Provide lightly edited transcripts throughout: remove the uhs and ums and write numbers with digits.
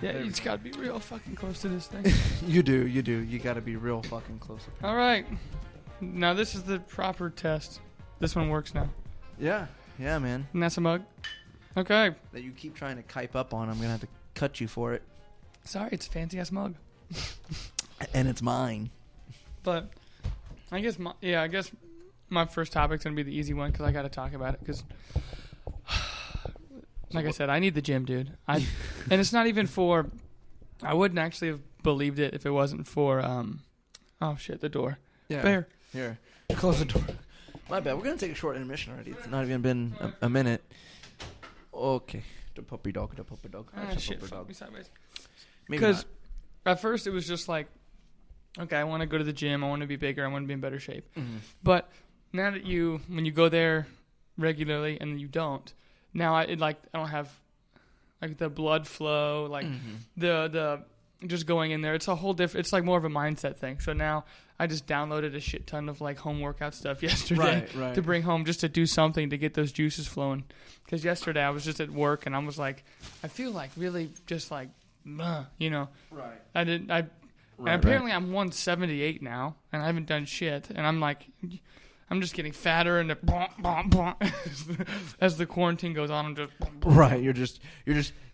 Yeah, you just gotta be real fucking close to this thing. You do. You gotta be real fucking close. All right. Now this is the proper test. This one works now. Yeah, man. And that's a mug. Okay. That you keep trying to kype up on. I'm gonna have to cut you for it. Sorry, it's a fancy ass mug. And it's mine. But I guess my first topic's gonna be the easy one because I gotta talk about it because, like I said, I need the gym, dude. And it's not even for. I wouldn't actually have believed it if it wasn't for. Oh shit, the door. Yeah. Bear. Here, close the door. My bad. We're gonna take a short intermission already. It's not even been a minute. Okay. The puppy dog. Ah, shit, fuck me sideways. Because at first it was just like, okay, I want to go to the gym. I want to be bigger. I want to be in better shape. Mm-hmm. But now that when you go there regularly and you don't, now I don't have like the blood flow, like the just going in there. It's a whole different. It's like more of a mindset thing. So now I just downloaded a shit ton of like home workout stuff yesterday to bring home just to do something to get those juices flowing. Because yesterday I was just at work and I was like, I feel like really just like, you know. Right. And apparently I'm 178 now and I haven't done shit. And I'm like, I'm just getting fatter and as the quarantine goes on, I'm just right. You're just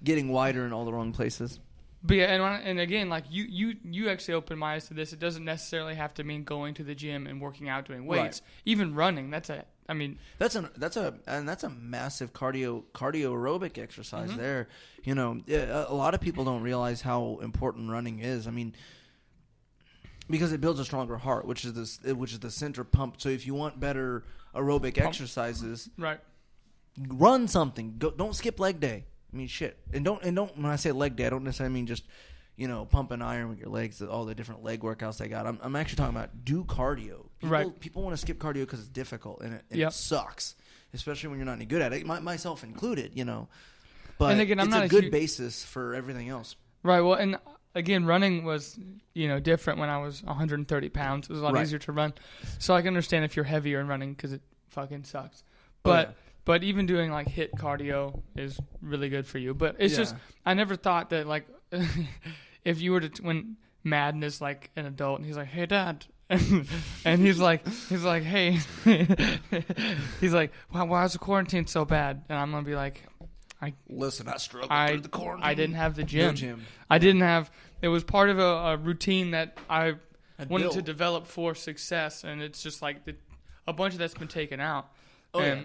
getting wider in all the wrong places. But yeah, and again, like you actually opened my eyes to this. It doesn't necessarily have to mean going to the gym and working out, doing weights, even running. That's a massive cardio aerobic exercise there. You know, a lot of people don't realize how important running is. I mean, because it builds a stronger heart, which is the center pump. So if you want better aerobic exercises, right, run something. Don't skip leg day. I mean, shit. And don't. When I say leg day, I don't necessarily mean just, pumping iron with your legs. All the different leg workouts they got. I'm actually talking about do cardio. People want to skip cardio because it's difficult and it sucks, especially when you're not any good at it. Myself included, But and again, it's a good basis for everything else. Right. Well, and again, running was different when I was 130 pounds. It was a lot easier to run, so I can understand if you're heavier and running because it fucking sucks. But But even doing like HIIT cardio is really good for you. But it's just, I never thought that like, if you were to, when Madden is like an adult and he's like, hey dad. And he's like, hey, he's like, why is the quarantine so bad? And I'm going to be like, I struggled through the quarantine. I didn't have the gym. No gym. I didn't have, it was part of a routine that I wanted to develop for success. And it's just like a bunch of that's been taken out. Oh, yeah.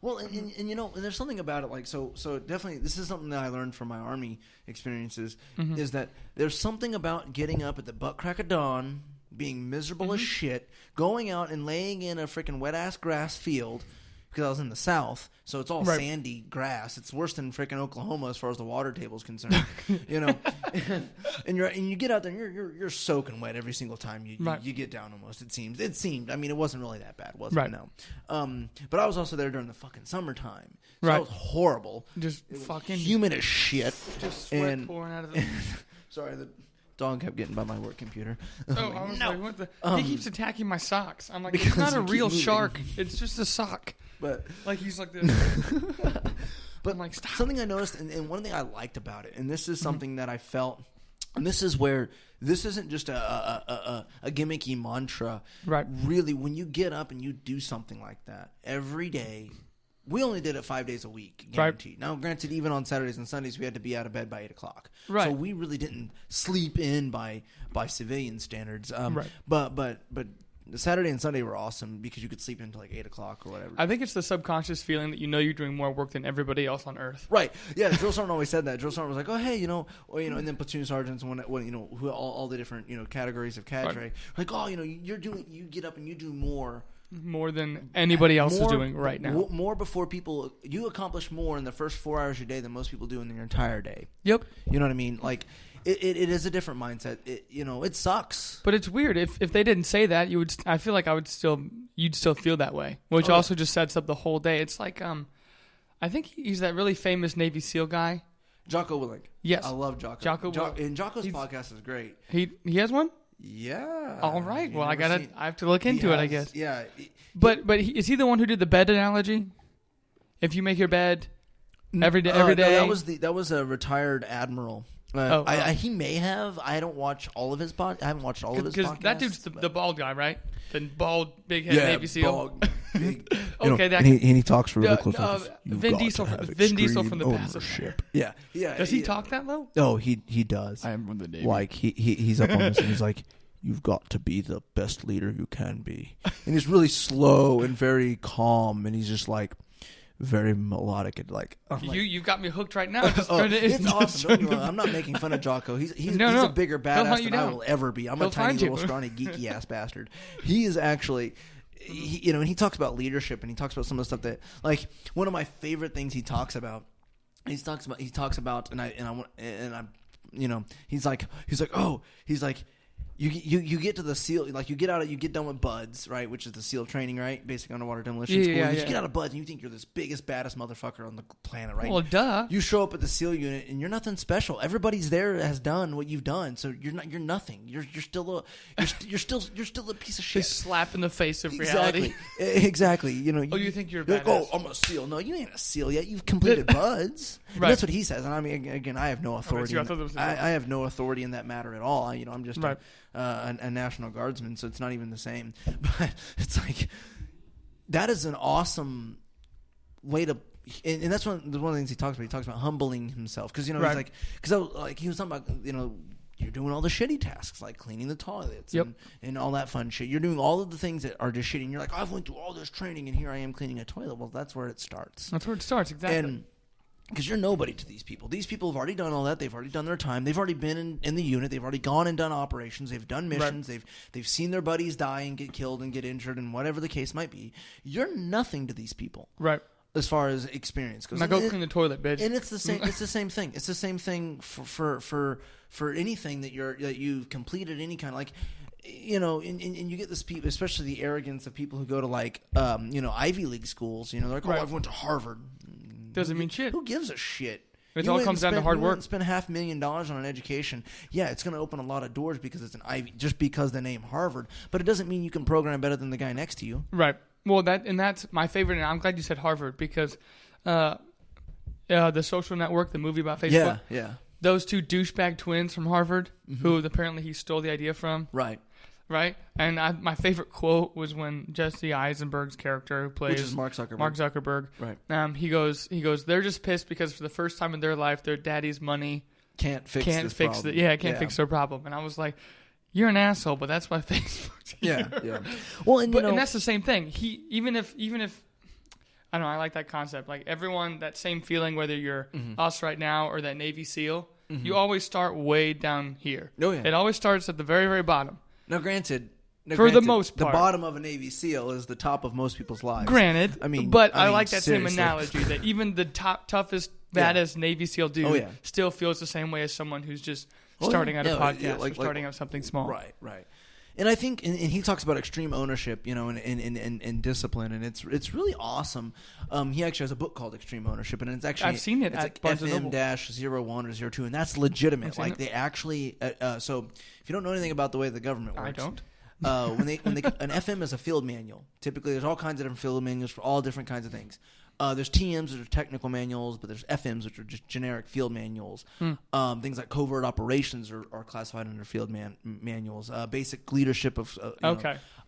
Well, and there's something about it, like, so definitely, this is something that I learned from my Army experiences, is that there's something about getting up at the butt crack of dawn, being miserable as shit, going out and laying in a freaking wet-ass grass field, because I was in the South, so it's all sandy grass. It's worse than freaking Oklahoma as far as the water table is concerned, and you get out there and you're soaking wet every single time you get down almost. It seemed. I mean, it wasn't really that bad, was it? No. But I was also there during the fucking summertime, so that was horrible. Just fucking humid as shit. Just sweat pouring out of the. Sorry, the dog kept getting by my work computer. I was like, what the? He keeps attacking my socks. I'm like, it's not a real shark. It's just a sock. But like he's like this. But I'm like, stop. Something I noticed, and one thing I liked about it, and this is something that I felt, and this is where this isn't just a gimmicky mantra. Right. Really, when you get up and you do something like that every day. We only did it 5 days a week, guaranteed. Right. Now, granted, even on Saturdays and Sundays, we had to be out of bed by 8 o'clock. Right. So we really didn't sleep in by civilian standards. Right. But Saturday and Sunday were awesome because you could sleep until like 8 o'clock or whatever. I think it's the subconscious feeling that you're doing more work than everybody else on Earth. Right. Yeah. Drill Sergeant always said that. Drill Sergeant was like, oh hey, and then platoon sergeants when who all the different categories of cadre, like you get up and you do more than anybody else is doing right now. More before people, you accomplish more in the first 4 hours of your day than most people do in their entire day. Yep. You know what I mean? Like, it is a different mindset. It sucks. But it's weird. If they didn't say that, I feel like you'd still feel that way, which also just sets up the whole day. It's like, I think he's that really famous Navy SEAL guy. Jocko Willink. Yes. I love Jocko. And Jocko's podcast is great. He has one? Yeah. All right. Well, I have to look into it, I guess. Yeah. But is he the one who did the bed analogy? If you make your bed every day. No, that was a retired admiral. He may have. I don't watch all of his I haven't watched all of his podcasts. That dude's the bald guy, right? The bald, big head Navy SEAL. Bald, big, okay, that. And he talks really close. Vin Diesel from the Pacific. Yeah. Does he talk that low? Oh, he does. I am from the Navy. Like he's up on this and he's like, "You've got to be the best leader you can be," and he's really slow and very calm, and he's just like. Very melodic and like you've got me hooked right now. It's awesome. I'm not making fun of Jocko. He's a bigger badass than I will ever be. I'm a tiny little scrawny geeky ass bastard. He is actually, and he talks about leadership and he talks about some of the stuff that like one of my favorite things he talks about. He's like You get to the SEAL, like you get done with BUDS, right, which is the SEAL training, right, basic underwater demolition school. You get out of BUDS and you think you're this biggest, baddest motherfucker on the planet, right? Well, duh. You show up at the SEAL unit and you're nothing special. Everybody's there has done what you've done, so you're nothing. You're still a piece of shit. Just slap in the face of reality. Exactly. You think you're a badass. Like, oh, I'm a SEAL. No, you ain't a SEAL yet. You've completed BUDS. Right. That's what he says. And I mean, again, I have no authority. I have no authority in that matter at all. I'm just a National Guardsman, so it's not even the same. But it's like that is an awesome way to, and that's one of the things he talks about. He talks about humbling himself because he's like, because he was talking about you're doing all the shitty tasks like cleaning the toilets and all that fun shit. You're doing all of the things that are just shitty. And you're like, I've went through all this training and here I am cleaning a toilet. Well, that's where it starts. That's where it starts, exactly. And because you're nobody to these people. These people have already done all that. They've already done their time. They've already been in the unit. They've already gone and done operations. They've done missions. Right. They've seen their buddies die and get killed and get injured and whatever the case might be. You're nothing to these people. Right. As far as experience goes. Now go clean the toilet, bitch. And it's the same. It's the same thing. It's the same thing for anything that you've completed any kind of like. And you get this people, especially the arrogance of people who go to like, Ivy League schools. They're like, I went to Harvard. Doesn't mean shit. Who gives a shit? It all comes down to hard work. Spend $500,000 on an education. Yeah, it's going to open a lot of doors because it's an Ivy, just because the name Harvard. But it doesn't mean you can program better than the guy next to you. Right. Well, that's my favorite, and I'm glad you said Harvard because The Social Network, the movie about Facebook. Yeah. Those two douchebag twins from Harvard, who apparently he stole the idea from. Right, and my favorite quote was when Jesse Eisenberg's character, who plays, which is Mark Zuckerberg, right? He goes, they're just pissed because for the first time in their life, their daddy's money can't fix their problem. And I was like, you're an asshole, but that's why Facebook's here. Yeah. Well, and that's the same thing. Even if I don't know, I like that concept. Like everyone, that same feeling, whether you're us right now or that Navy SEAL, you always start way down here. Oh yeah, it always starts at the very, very bottom. Now, granted, the most part, the bottom of a Navy SEAL is the top of most people's lives. Granted, I like that seriously. same analogy that even the toughest, baddest Navy SEAL dude still feels the same way as someone who's just starting out a podcast or starting out something small. Right. And I think, and he talks about extreme ownership, and discipline, and it's really awesome. He actually has a book called Extreme Ownership, and it's actually I've seen it. It's like FM-01 or 02, and that's legitimate. Like they actually, so if you don't know anything about the way the government works, I don't. When they an FM is a field manual. Typically, there's all kinds of different field manuals for all different kinds of things. There's TMs, which are technical manuals, but there's FMs, which are just generic field manuals. Things like covert operations are classified under field manuals. Basic leadership of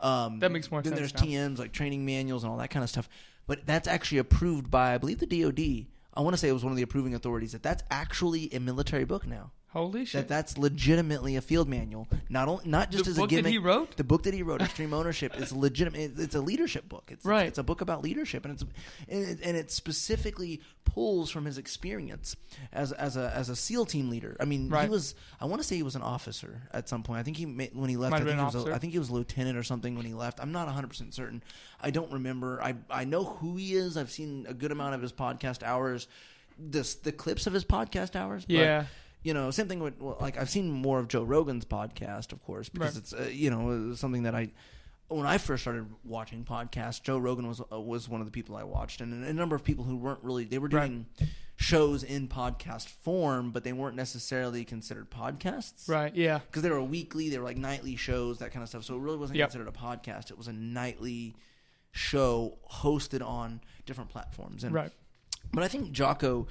that makes more sense. Then there's TMs, like training manuals and all that kind of stuff. But that's actually approved by, I believe, the DoD. I want to say it was one of the approving authorities. That's actually a military book now. Holy shit! That's legitimately a field manual. Not just as a gimmick. The book that he wrote. The book that he wrote, Extreme Ownership, is legitimate. It's a leadership book. It's a book about leadership, and it specifically pulls from his experience as a SEAL team leader. I mean, I want to say he was an officer at some point. I think when he left, I think he was a lieutenant or something when he left. I'm not 100% certain. I don't remember. I know who he is. I've seen a good amount of his podcast hours. The clips of his podcast hours. Yeah. Same thing with I've seen more of Joe Rogan's podcast, of course, because it's something that when I first started watching podcasts, Joe Rogan was one of the people I watched, and a number of people who weren't really, they were doing shows in podcast form, but they weren't necessarily considered podcasts. Right. Yeah. Because they were weekly, they were like nightly shows, that kind of stuff. So it really wasn't considered a podcast. It was a nightly show hosted on different platforms. But I think Jocko,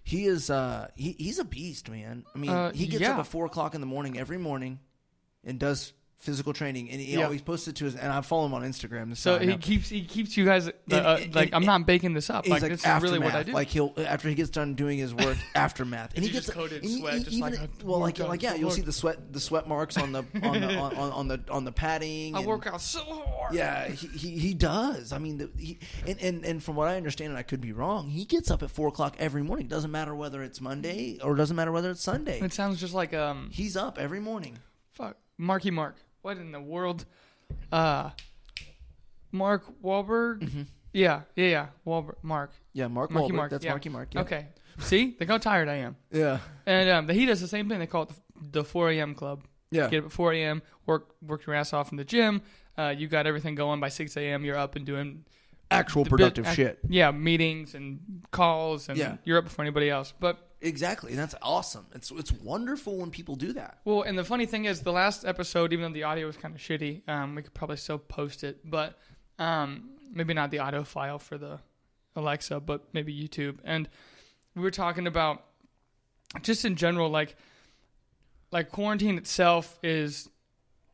He is he's a beast, man. I mean, he gets up at 4:00 in the morning every morning and does physical training, and he always posts it to his. And I follow him on Instagram. So he keeps you guys I'm not baking this up. Like this is really what I do. Like he'll after he gets done doing his work, aftermath, and he gets coated in sweat, you'll see the sweat marks on the on the padding. I work out so hard. Yeah, he does. I mean, and from what I understand, and I could be wrong, he gets up at 4:00 every morning. Doesn't matter whether it's Monday or doesn't matter whether it's Sunday. It sounds just like he's up every morning. Fuck, Marky Mark. What in the world? Mark Wahlberg? Mm-hmm. Yeah. Wahlberg, Mark. Yeah, Marky Wahlberg. Mark. That's Marky Mark. Yeah. Okay. See? Look how tired I am. Yeah. And he does the same thing. They call it the 4 a.m. club. Yeah. Get up at 4 a.m., work your ass off in the gym. You got everything going by 6 a.m. You're up and doing actual productive shit. Yeah, meetings and calls, and you're up before anybody else. But exactly, and that's awesome. It's wonderful when people do that. Well, and the funny thing is, the last episode, even though the audio was kind of shitty, we could probably still post it, but maybe not the audio file for the Alexa, but maybe YouTube. And we were talking about just in general, like quarantine itself is,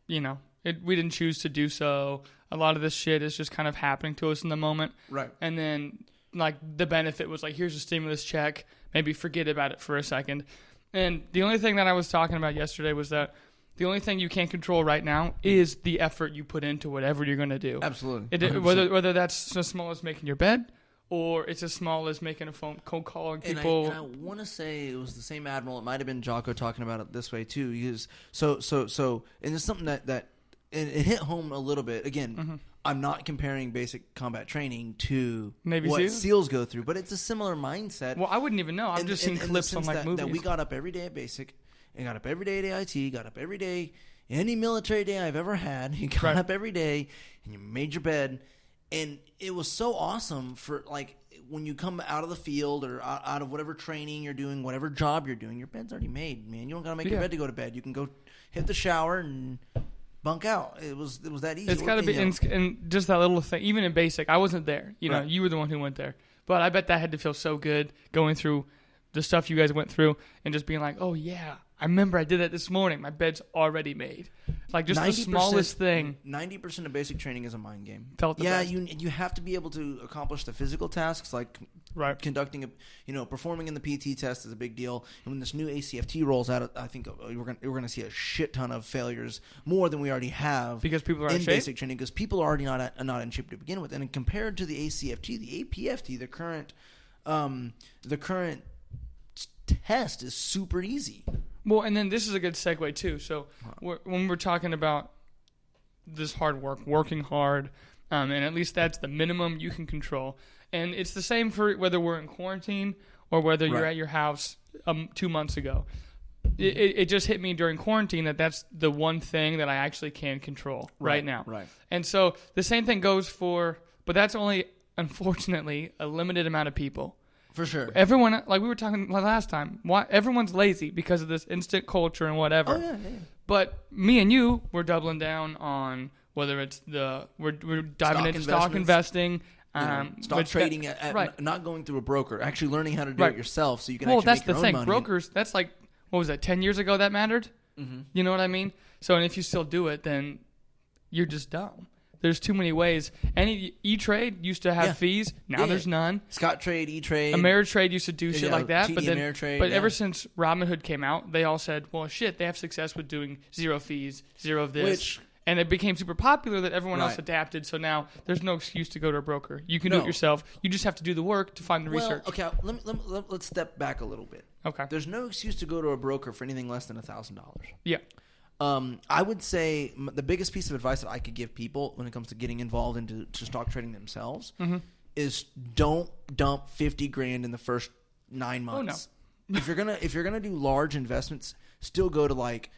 we didn't choose to do so. A lot of this shit is just kind of happening to us in the moment. Right. And then, like, the benefit was, like, here's a stimulus check. Maybe forget about it for a second. And the only thing that I was talking about yesterday was that the only thing you can't control right now is the effort you put into whatever you're going to do. Absolutely. Whether that's as small as making your bed or it's as small as making a phone cold calling people. And I want to say it was the same admiral. It might have been Jocko talking about it this way, too. So, and it's something that and it hit home a little bit. Again, I'm not comparing basic combat training to Navy what SEALs? SEALs go through, but it's a similar mindset. Well, I wouldn't even know. I've just seen clips on movies. That we got up every day at basic, and got up every day at AIT, got up every day, any military day I've ever had. You got up every day, and you made your bed, and it was so awesome for like when you come out of the field or out of whatever training you're doing, whatever job you're doing, your bed's already made, man. You don't gotta make your bed to go to bed. You can go hit the shower and bunk out. It was that easy. It's got to be, and just that little thing. Even in basic, I wasn't there. You were the one who went there. But I bet that had to feel so good going through the stuff you guys went through and just being like, oh yeah, I remember I did that this morning. My bed's already made. Like just the smallest thing. 90% of basic training is a mind game. Felt the best. You have to be able to accomplish the physical tasks like conducting performing in the PT test is a big deal. And when this new ACFT rolls out, I think we're going to see a shit ton of failures, more than we already have, because people are in basic training, because people are already not in shape to begin with. And compared to the ACFT, the APFT, the current test is super easy. Well, and then this is a good segue too. So when we're talking about this hard work, working hard, and at least that's the minimum you can control. And it's the same for whether we're in quarantine or whether you're at your house 2 months ago. It just hit me during quarantine that's the one thing that I actually can control right now. Right. And so the same thing goes but that's only, unfortunately, a limited amount of people. For sure. Everyone, like we were talking last time, everyone's lazy because of this instant culture and whatever. Oh, yeah. But me and you, we're doubling down on whether it's we're diving into stock investing. Stock trading, not going through a broker, actually learning how to do it yourself so you can actually make your own money. Well, that's the thing. Brokers, that's like, what was that, 10 years ago that mattered? Mm-hmm. You know what I mean? So, and if you still do it, then you're just dumb. There's too many ways. Any E-Trade used to have fees. Now there's none. Scottrade, E-Trade. Ameritrade used to do shit like that. TD Ameritrade, ever since Robinhood came out, they all said, well, shit, they have success with doing zero fees, zero of this. And it became super popular that everyone else adapted. So now there's no excuse to go to a broker. You can do it yourself. You just have to do the work to find the research. Okay, let's step back a little bit. Okay. There's no excuse to go to a broker for anything less than $1,000. Yeah. I would say the biggest piece of advice that I could give people when it comes to getting involved into stock trading themselves is don't dump $50,000 in the first 9 months. Oh, no. if you're gonna do large investments, still go to like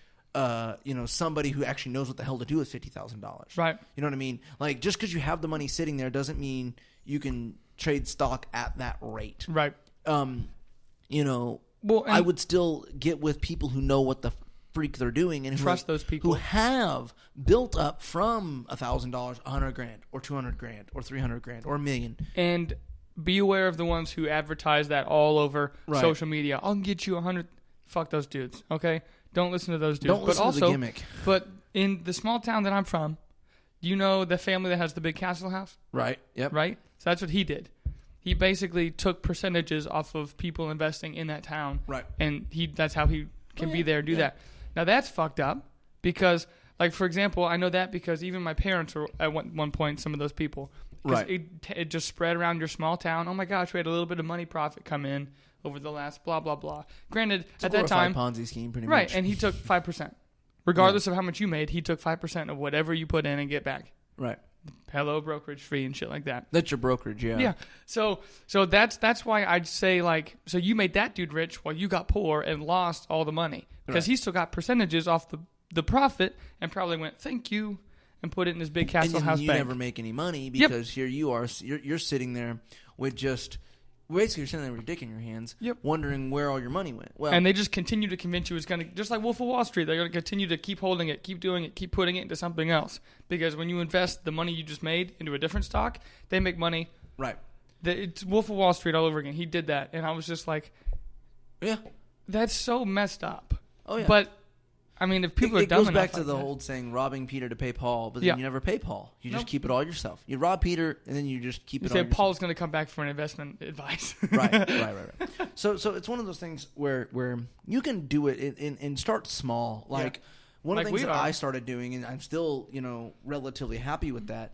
somebody who actually knows what the hell to do with $50,000. Right. You know what I mean? Like just because you have the money sitting there doesn't mean you can trade stock at that rate. Right. Well, I would still get with people who know what the freak they're doing and trust those people who have built up from $1,000, $100,000 or $200,000 or $300,000 or $1 million. And be aware of the ones who advertise that all over social media. I'll get you 100. Fuck those dudes, okay? Don't listen to those dudes. Don't listen to the gimmick. But in the small town that I'm from, you know the family that has the big castle house? Right, yep. Right? So that's what he did. He basically took percentages off of people investing in that town. Right. And that's how he can be there and do that. Now, that's fucked up because, like, for example, I know that because even my parents were at one point some of those people. Right. It just spread around your small town. Oh, my gosh, we had a little bit of money profit come in over the last blah, blah, blah. Granted, it's at that time. Ponzi scheme, pretty much. Right, and he took 5%. Regardless of how much you made, he took 5% of whatever you put in and get back. Right. Hello, brokerage fee and shit like that. That's your brokerage, yeah. Yeah. So that's why I'd say, like, so you made that dude rich while you got poor and lost all the money. Because he still got percentages off the profit and probably went, thank you, and put it in his big castle house you bank. Never make any money because here you are, you're sitting there with just, basically you're sitting there with your dick in your hands, wondering where all your money went. Well, and they just continue to convince you it's going to, just like Wolf of Wall Street, they're going to continue to keep holding it, keep doing it, keep putting it into something else. Because when you invest the money you just made into a different stock, they make money. Right. It's Wolf of Wall Street all over again. He did that, and I was just like, yeah, that's so messed up. Oh, yeah. But, I mean, if people are dumb enough. It goes back to the old saying, robbing Peter to pay Paul, but then you never pay Paul. You just keep it all yourself. You rob Peter, and then you just keep it all yourself. Paul's going to come back for an investment advice. Right. So it's one of those things where you can do it and start small. Like, one of the things that I started doing, and I'm still, relatively happy with that,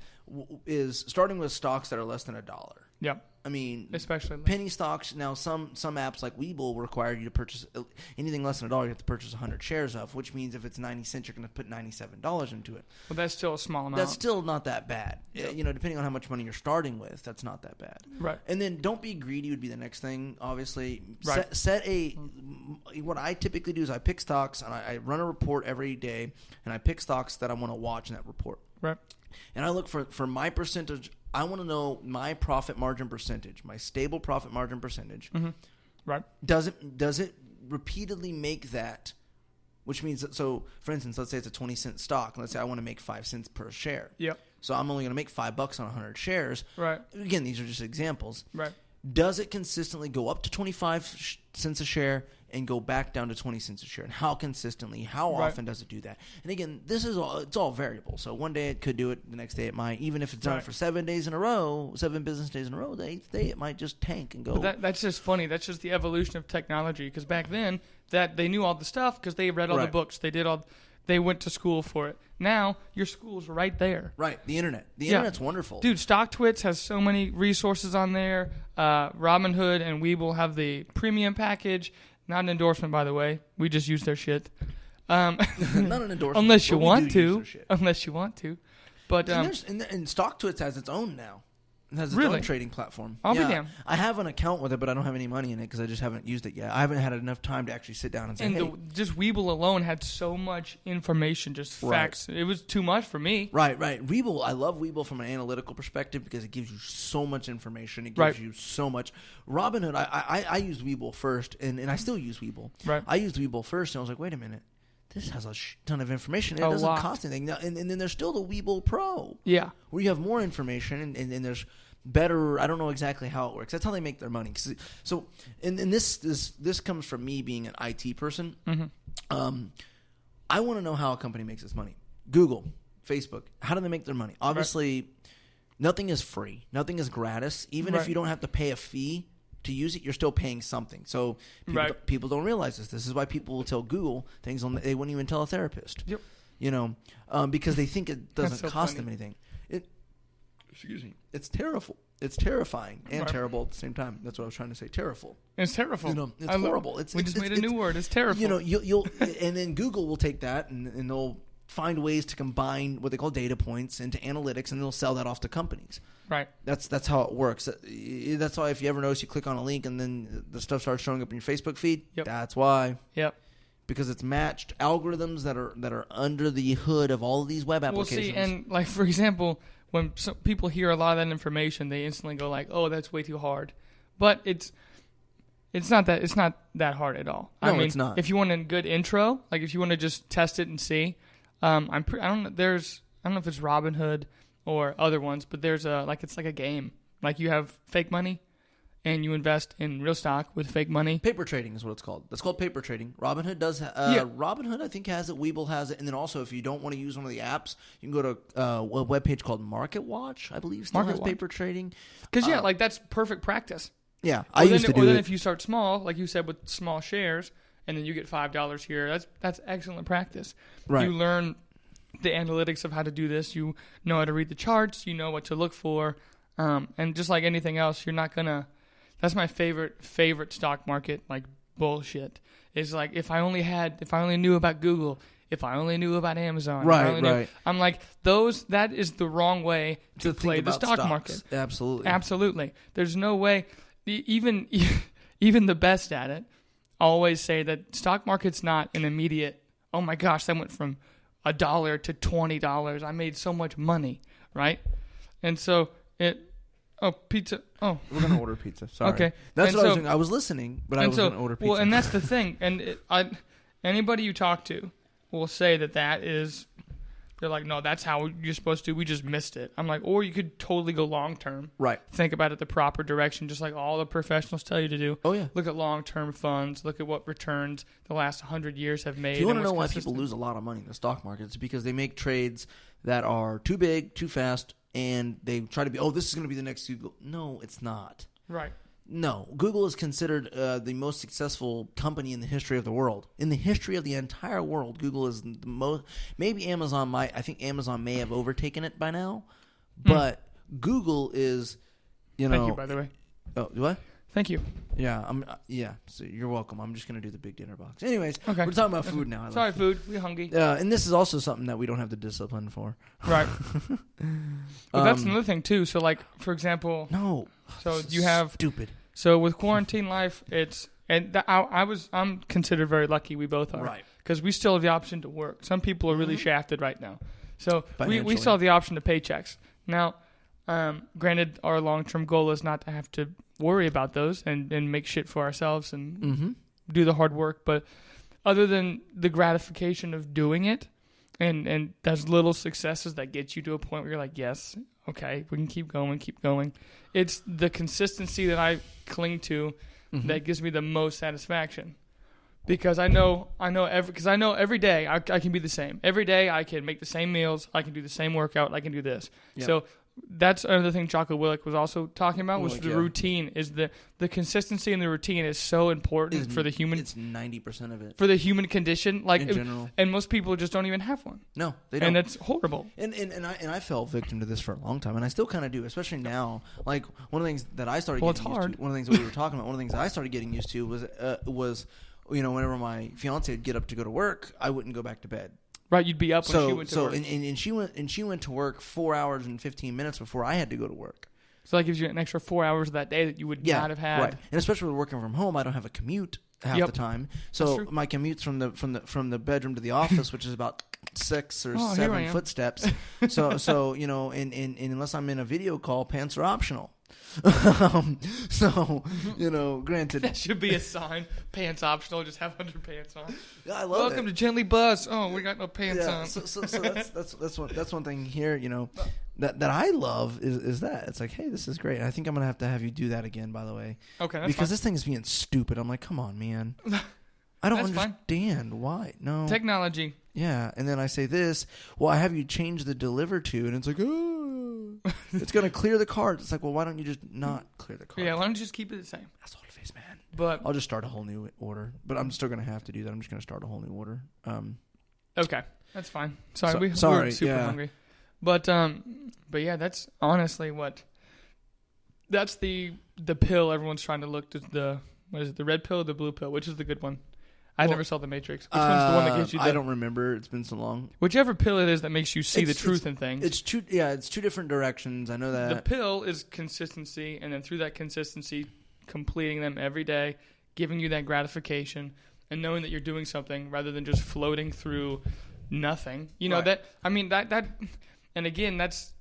is starting with stocks that are less than $1. Yep. I mean, especially penny stocks. Now, some apps like Webull require you to purchase anything less than $1. You have to purchase 100 shares of, which means if it's 90 cents, you're going to put $97 into it. Well, that's still a small amount. That's still not that bad. Yep. Depending on how much money you're starting with, that's not that bad. Right. And then don't be greedy would be the next thing. Obviously, right. What I typically do is I pick stocks and I run a report every day, and I pick stocks that I want to watch in that report. Right. And I look for my percentage. I want to know my profit margin percentage, my stable profit margin percentage. Mm-hmm. Right. Does it repeatedly make that? Which means that, so for instance, let's say it's a 20-cent stock. Let's say I want to make 5 cents per share. Yep. So I'm only going to make $5 on 100 shares. Right. Again, these are just examples. Right. Does it consistently go up to 25 cents a share and go back down to 20 cents a share? And how consistently? How often does it do that? And again, it's all variable. So one day it could do it, the next day it might. Even if it's done for 7 days in a row, 7 business days in a row, the 8th day it might just tank and go. But that's just funny. That's just the evolution of technology. Because back then, that they knew all the stuff because they read all the books. They went to school for it. Now, your school's right there. Right. The internet. The internet's wonderful. Dude, StockTwits has so many resources on there. Robinhood and Webull have the premium package. Not an endorsement, by the way. We just use their shit. Not an endorsement. Unless you want to. Unless you want to. But, and StockTwits has its own now. It has its own trading platform. I'll be damned. I have an account with it, but I don't have any money in it because I just haven't used it yet. I haven't had enough time to actually sit down and say, just Webull alone had so much information, just facts. It was too much for me. Right. Webull, I love Webull from an analytical perspective because it gives you so much information. It gives you so much. Robinhood, I used Webull first, and I still use Webull. Right. I used Webull first, and I was like, wait a minute. This has a ton of information. It doesn't cost anything. Now, and then there's still the Webull Pro. Yeah. Where you have more information and there's better. I don't know exactly how it works. That's how they make their money. So, and this comes from me being an IT person. Mm-hmm. I want to know how a company makes its money. Google, Facebook, how do they make their money? Obviously, nothing is free. Nothing is gratis. Even if you don't have to pay a fee to use it, you're still paying something. So people don't realize this. This is why people will tell Google things they wouldn't even tell a therapist. Yep. Because they think it doesn't cost them anything. Excuse me. It's terrible. It's terrifying and terrible at the same time. That's what I was trying to say. Terrible. It's terrible. It's horrible. We just made a new word. It's terrible. You'll and then Google will take that and they'll find ways to combine what they call data points into analytics, and they'll sell that off to companies. Right. That's how it works. That's why if you ever notice you click on a link and then the stuff starts showing up in your Facebook feed, that's why. Yep. Because it's matched algorithms that are under the hood of all of these web applications. Well, see, and like for example, when some people hear a lot of that information, they instantly go like, "Oh, that's way too hard." But it's not that hard at all. No, I mean, it's not. If you want a good intro, like if you want to just test it and see, I don't know if it's Robinhood or other ones, but there's it's like a game. Like you have fake money, and you invest in real stock with fake money. Paper trading is what it's called. That's called paper trading. Robinhood does. Robinhood, I think, has it. Webull has it. And then also, if you don't want to use one of the apps, you can go to a webpage called MarketWatch, I believe, still has paper trading. Because, like, that's perfect practice. Yeah, I used to do it. Or then if you start small, like you said, with small shares, and then you get $5 here, that's excellent practice. Right. You learn the analytics of how to do this. You know how to read the charts. You know what to look for. And just like anything else, you're not going to... That's my favorite stock market, like, bullshit. It's like, if I only knew about Google, if I only knew about Amazon. Right. I'm like, that is the wrong way to play the stock market. Absolutely. There's no way... Even the best at it always say that stock market's not an immediate, oh my gosh, that went from $1 to $20. I made so much money, right? And so pizza. Oh, we're gonna order pizza. Sorry. Okay, that's what I was doing. I was listening, but I was gonna order pizza. Well, and that's the thing. And anybody you talk to will say that is. They're like, no, that's how you're supposed to. We just missed it. I'm like, or you could totally go long term. Right. Think about it the proper direction, just like all the professionals tell you to do. Oh, yeah. Look at long term funds. Look at what returns the last 100 years have made. If you want to know why people lose a lot of money in the stock market, it's because they make trades that are too big, too fast, and they try to be, this is going to be the next Google. No, it's not. Right. No, Google is considered the most successful company in the history of the world. In the history of the entire world, Google is the most. Maybe Amazon might. I think Amazon may have overtaken it by now, but Google is. Thank you, by the way. Oh, what? Thank you. Yeah, So you're welcome. I'm just gonna do the big dinner box. Anyways, okay. We're talking about food now. Sorry, food. We're hungry. And this is also something that we don't have the discipline for. Right. But that's another thing too. So, like, for example. No. So you have stupid. So with quarantine life, I'm considered very lucky. We both are, right? Because we still have the option to work. Some people are really shafted right now, so we still have the option to paychecks. Now, granted, our long-term goal is not to have to worry about those and make shit for ourselves and do the hard work. But other than the gratification of doing it, and those little successes that get you to a point where you're like, yes, okay, we can keep going. It's the consistency that I cling to that gives me the most satisfaction, because I know every day I can be the same. Every day I can make the same meals. I can do the same workout. I can do this. Yep. So that's another thing Jocko Willink was also talking about, was the routine. Is the consistency in the routine is so important for the human. It's 90% of it for the human condition, like in general. And most people just don't even have one. No, they don't, and it's horrible. And I fell victim to this for a long time, and I still kind of do, especially now. Like, one of the things that I started getting used to, one of the things that we were talking about, one of the things I started getting used to was whenever my fiance would get up to go to work, I wouldn't go back to bed. Right, you'd be up when she went to work. And she went to work 4 hours and 15 minutes before I had to go to work. So that gives you an extra 4 hours of that day that you would not have had. Right. And especially with working from home, I don't have a commute half the time. So my commute's from the bedroom to the office, which is about 6 or 7 footsteps. So and unless I'm in a video call, pants are optional. Granted, that should be a sign. Pants optional. Just have underpants on. Yeah, I love Welcome to Gently Buzz. Oh, we got no pants on. So that's one thing here. That I love is that it's like, hey, this is great. I think I'm gonna have you do that again. By the way, okay, because fine. This thing is being stupid. I'm like, come on, man. I don't understand why. No technology. Yeah, and then I say this. Well, I have you change the deliver to, and it's like, oh, it's gonna clear the card. It's like, well, why don't you just not clear the card? Yeah, why don't you just keep it the same? That's all it is, man. But I'll just start a whole new order. But I'm still gonna have to do that. I'm just gonna start a whole new order. Okay, that's fine. Sorry, we're super hungry. But yeah, that's honestly that's the pill everyone's trying to look to. What is it? The red pill or the blue pill? Which is the good one? I never saw The Matrix. Which one's the one that gives you I don't remember. It's been so long. Whichever pill it is that makes you see the truth in things. It's two different directions. I know that. The pill is consistency, and then through that consistency, completing them every day, giving you that gratification, and knowing that you're doing something rather than just floating through nothing. You know, right. And again, that's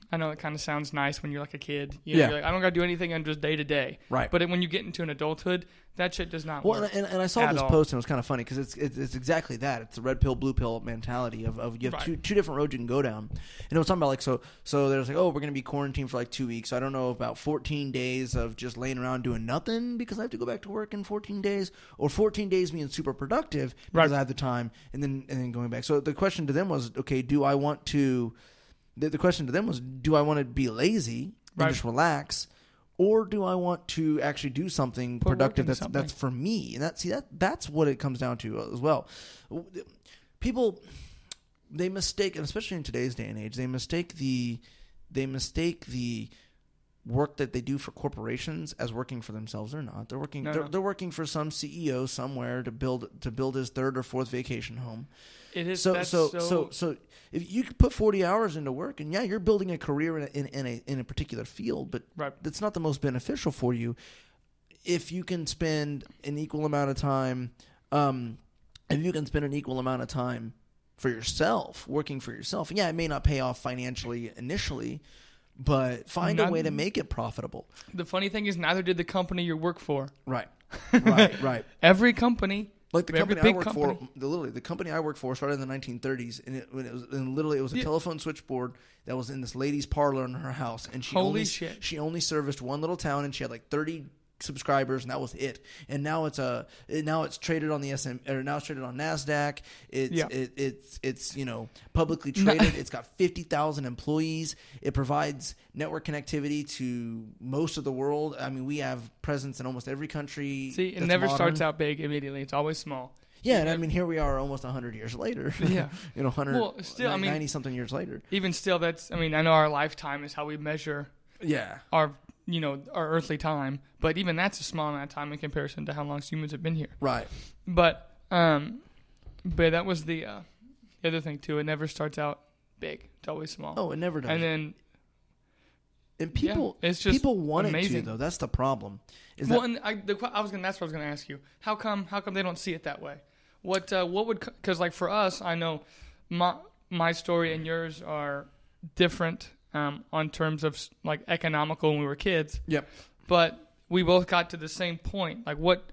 I know it kind of sounds nice when you're like a kid. You're like, I don't got to do anything. I'm just day to day. Right. But when you get into an adulthood, that shit does not work. And I saw this post, and it was kind of funny because it's exactly that. It's the red pill, blue pill mentality of you have two different roads you can go down. And it was talking about like so there's like, oh, we're going to be quarantined for like 2 weeks. So I don't know about 14 days of just laying around doing nothing because I have to go back to work in 14 days, or 14 days being super productive because I have the time, and then going back. So the question to them was, okay, do I want to be lazy and just relax, or do I want to actually do something productive that's for me? And that's what it comes down to as well. People, they mistake, and especially in today's day and age, they mistake the work that they do for corporations as working for themselves. They're not. They're working. They're working for some CEO somewhere to build his third or fourth vacation home. It is so. If you could put 40 hours into work, and you're building a career in a particular field, but that's not the most beneficial for you. If you can spend an equal amount of time, for yourself, working for yourself, it may not pay off financially initially, but find a way to make it profitable. The funny thing is, neither did the company you work for. Right. Every company. Like the company I work for, the company I work for started in the 1930s, and it was a telephone switchboard that was in this lady's parlor in her house, and she only serviced one little town, and she had like 30 subscribers, and that was it. And now it's traded on the now it's traded on NASDAQ. It's publicly traded. It's got 50,000 employees. It provides network connectivity to most of the world. I mean, we have presence in almost every country. See, it never starts out big immediately. It's always small. Yeah, and I mean, here we are almost 100 years later. Yeah. 90-something years later. Even still, I know our lifetime is how we measure our earthly time, but even that's a small amount of time in comparison to how long humans have been here. Right. But that was the other thing too. It never starts out big. It's always small. Oh, it never does. And people, it's just people want amazing. it to, though. That's the problem. That's what I was going to ask you. How come they don't see it that way? What would, because like for us, I know my story and yours are different. On terms of like economical when we were kids. Yep. But we both got to the same point. Like what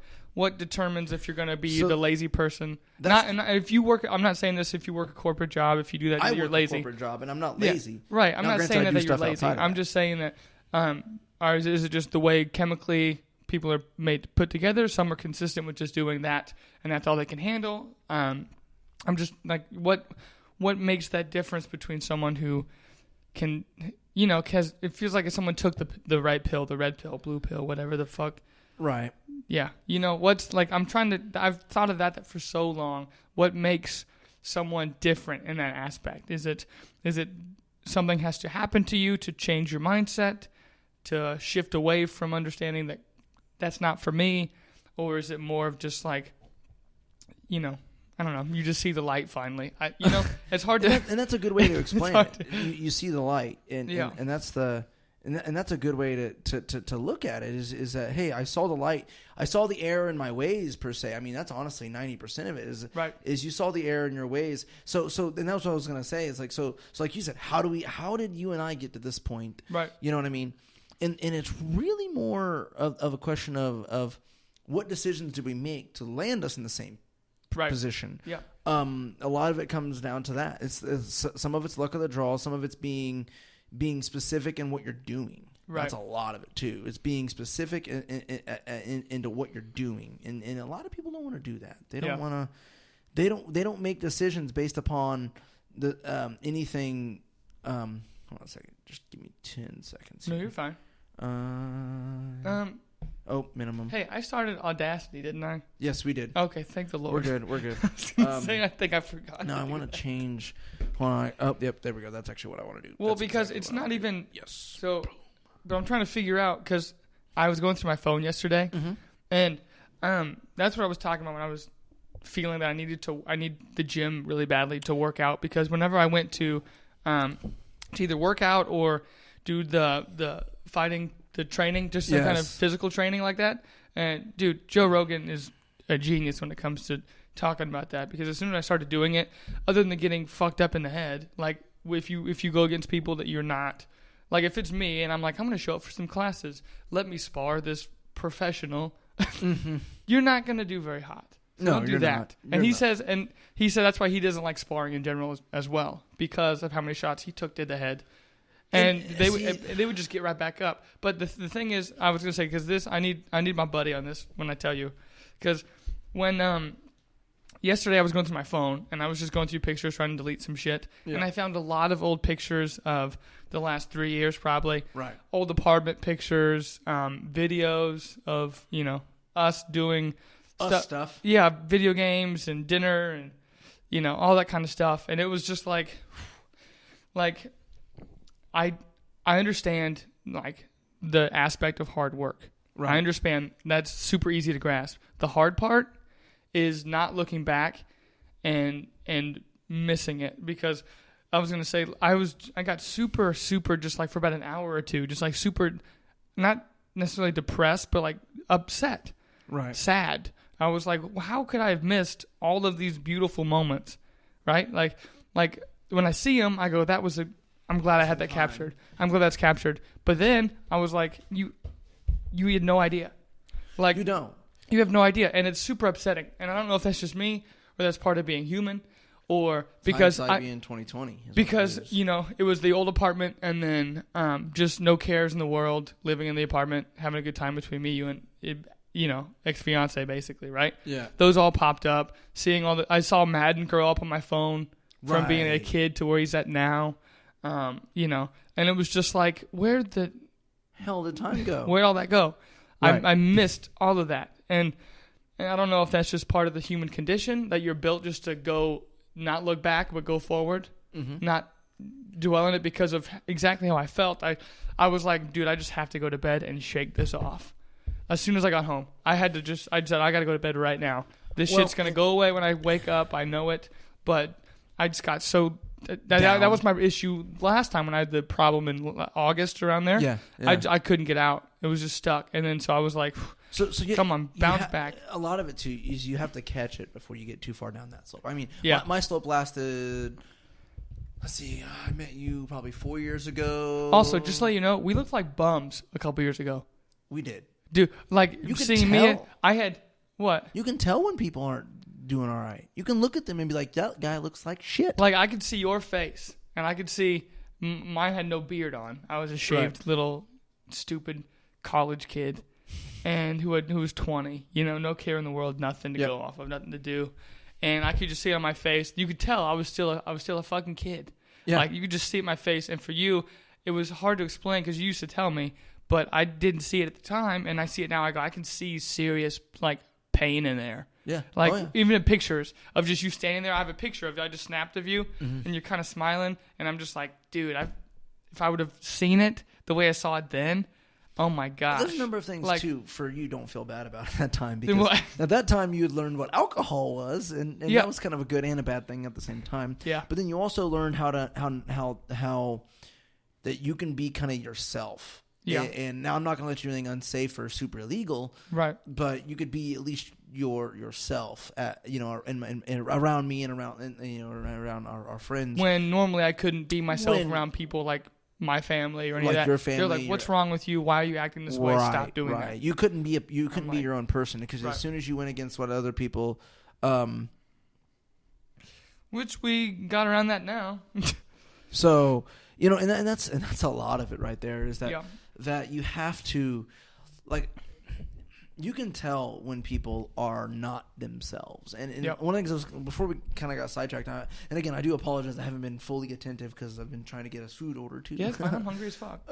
determines if you're going to be the lazy person? If you work. I'm not saying this. If you work a corporate job, if you do that, you're lazy. I work a corporate job, and I'm not lazy. Yeah, right. I'm not saying that you're lazy. I'm just saying that. Is it just the way chemically people are put together? Some are consistent with just doing that, and that's all they can handle. I'm just like what makes that difference between someone who can, because it feels like if someone took the right pill, the red pill, blue pill, whatever the fuck. Right. Yeah. What's like, I've thought of that for so long. What makes someone different in that aspect? Is it something has to happen to you to change your mindset, to shift away from understanding that that's not for me? Or is it more of just like, I don't know. You just see the light finally. It's hard to. And that's a good way to explain it. You see the light, and that's a good way to look at it. Is that, hey, I saw the light. I saw the error in my ways per se. I mean, that's honestly 90% of it. Is you saw the error in your ways. So and that's what I was gonna say. Is like so like you said. How did you and I get to this point? Right. You know what I mean? And it's really more of a question of what decisions did we make to land us in the same position. Yeah. A lot of it comes down to that. It's some of it's luck of the draw. Some of it's being specific in what you're doing. Right. That's a lot of it too. It's being specific into what you're doing, and a lot of people don't want to do that. They don't want to. They don't make decisions based upon the anything. Hold on a second. Just give me 10 seconds. No, you're fine. Minimum. Hey, I started Audacity, didn't I? Yes, we did. Okay, thank the Lord. We're good. I think I forgot. No, I want to change. Yep, there we go. That's actually what I want to do. Well, because it's not even. Yes. So, but I'm trying to figure out, because I was going through my phone yesterday, and that's what I was talking about when I was feeling that I need the gym really badly to work out, because whenever I went to either work out or do the fighting. The training, just some kind of physical training like that. And, dude, Joe Rogan is a genius when it comes to talking about that, because as soon as I started doing it, other than getting fucked up in the head, like, if you go against people that you're not, like if it's me and I'm like, I'm going to show up for some classes, let me spar this professional, you're not going to do very hot. So don't do that. And he said that's why he doesn't like sparring in general as well, because of how many shots he took to the head. And they would just get right back up. But the thing is, I was going to say, because I need my buddy on this when I tell you. Because when yesterday I was going through my phone, and I was just going through pictures trying to delete some shit. Yeah. And I found a lot of old pictures of the last 3 years probably. Right. Old apartment pictures, videos of, us doing stuff. Yeah, video games and dinner and, all that kind of stuff. And it was just like I understand like the aspect of hard work. Right. I understand that's super easy to grasp. The hard part is not looking back and missing it, because I was gonna say I got super just like for about an hour or two, just like super, not necessarily depressed, but like upset, right, sad. I was like, well, how could I have missed all of these beautiful moments, right? Like when I see them, I go, I'm glad I had that captured. I'm glad that's captured. But then I was like, you had no idea. Like you don't. You have no idea, and it's super upsetting. And I don't know if that's just me or that's part of being human, or because being 2020. Because it was the old apartment, and then just no cares in the world, living in the apartment, having a good time between me, you, and ex-fiance basically, right? Yeah. Those all popped up. I saw Madden grow up on my phone from being a kid to where he's at now. And it was just like, where the hell did time go? Where'd all that go? Right. I missed all of that. And I don't know if that's just part of the human condition, that you're built just to go, not look back, but go forward, not dwell in it, because of exactly how I felt. I was like, dude, I just have to go to bed and shake this off. As soon as I got home, I said, I got to go to bed right now. This shit's going to go away when I wake up. I know it. But I just got so... That was my issue last time when I had the problem in August around there. Yeah. I couldn't get out. It was just stuck. And then so I was like, come on, bounce back. A lot of it, too, is you have to catch it before you get too far down that slope. I mean, my slope lasted... Let's see, I met you probably 4 years ago. Also, just to let you know, we looked like bums a couple years ago. We did. Dude, like, you seeing me, I had, what? You can tell when people aren't doing all right. You can look at them and be like, that guy looks like shit. Like, I could see your face, and I could see, mine had no beard on. I was a shaved little stupid college kid, and who was 20, no care in the world, nothing to go off of, nothing to do. And I could just see it on my face. You could tell I was still a fucking kid. Yeah. Like, you could just see it in my face. And for you, it was hard to explain because you used to tell me, but I didn't see it at the time, and I see it now. I can see serious, like, pain in there. Yeah. Like, even in pictures of just you standing there. I have a picture of you. I just snapped of you, and you're kind of smiling, and I'm just like, dude, if I would have seen it the way I saw it then, oh my gosh. There's a number of things, too, for you don't feel bad about at that time. Because at that time, you had learned what alcohol was, and that was kind of a good and a bad thing at the same time. Yeah. But then you also learned how that you can be kind of yourself. Yeah. And now I'm not going to let you do anything unsafe or super illegal. Right. But you could be at least yourself, around me and around our friends. When normally I couldn't be myself around people like my family or any of that. Your family, they're like, "What's wrong with you? Why are you acting this way? Stop doing that." You couldn't be your own person, because as soon as you went against what other people, which we got around that now. So and that's a lot of it right there. Is that you have to, like, you can tell when people are not themselves. And one of the things before we kind of got sidetracked, and again, I do apologize. I haven't been fully attentive because I've been trying to get us food ordered too. Yeah, it's fine. I'm hungry as fuck.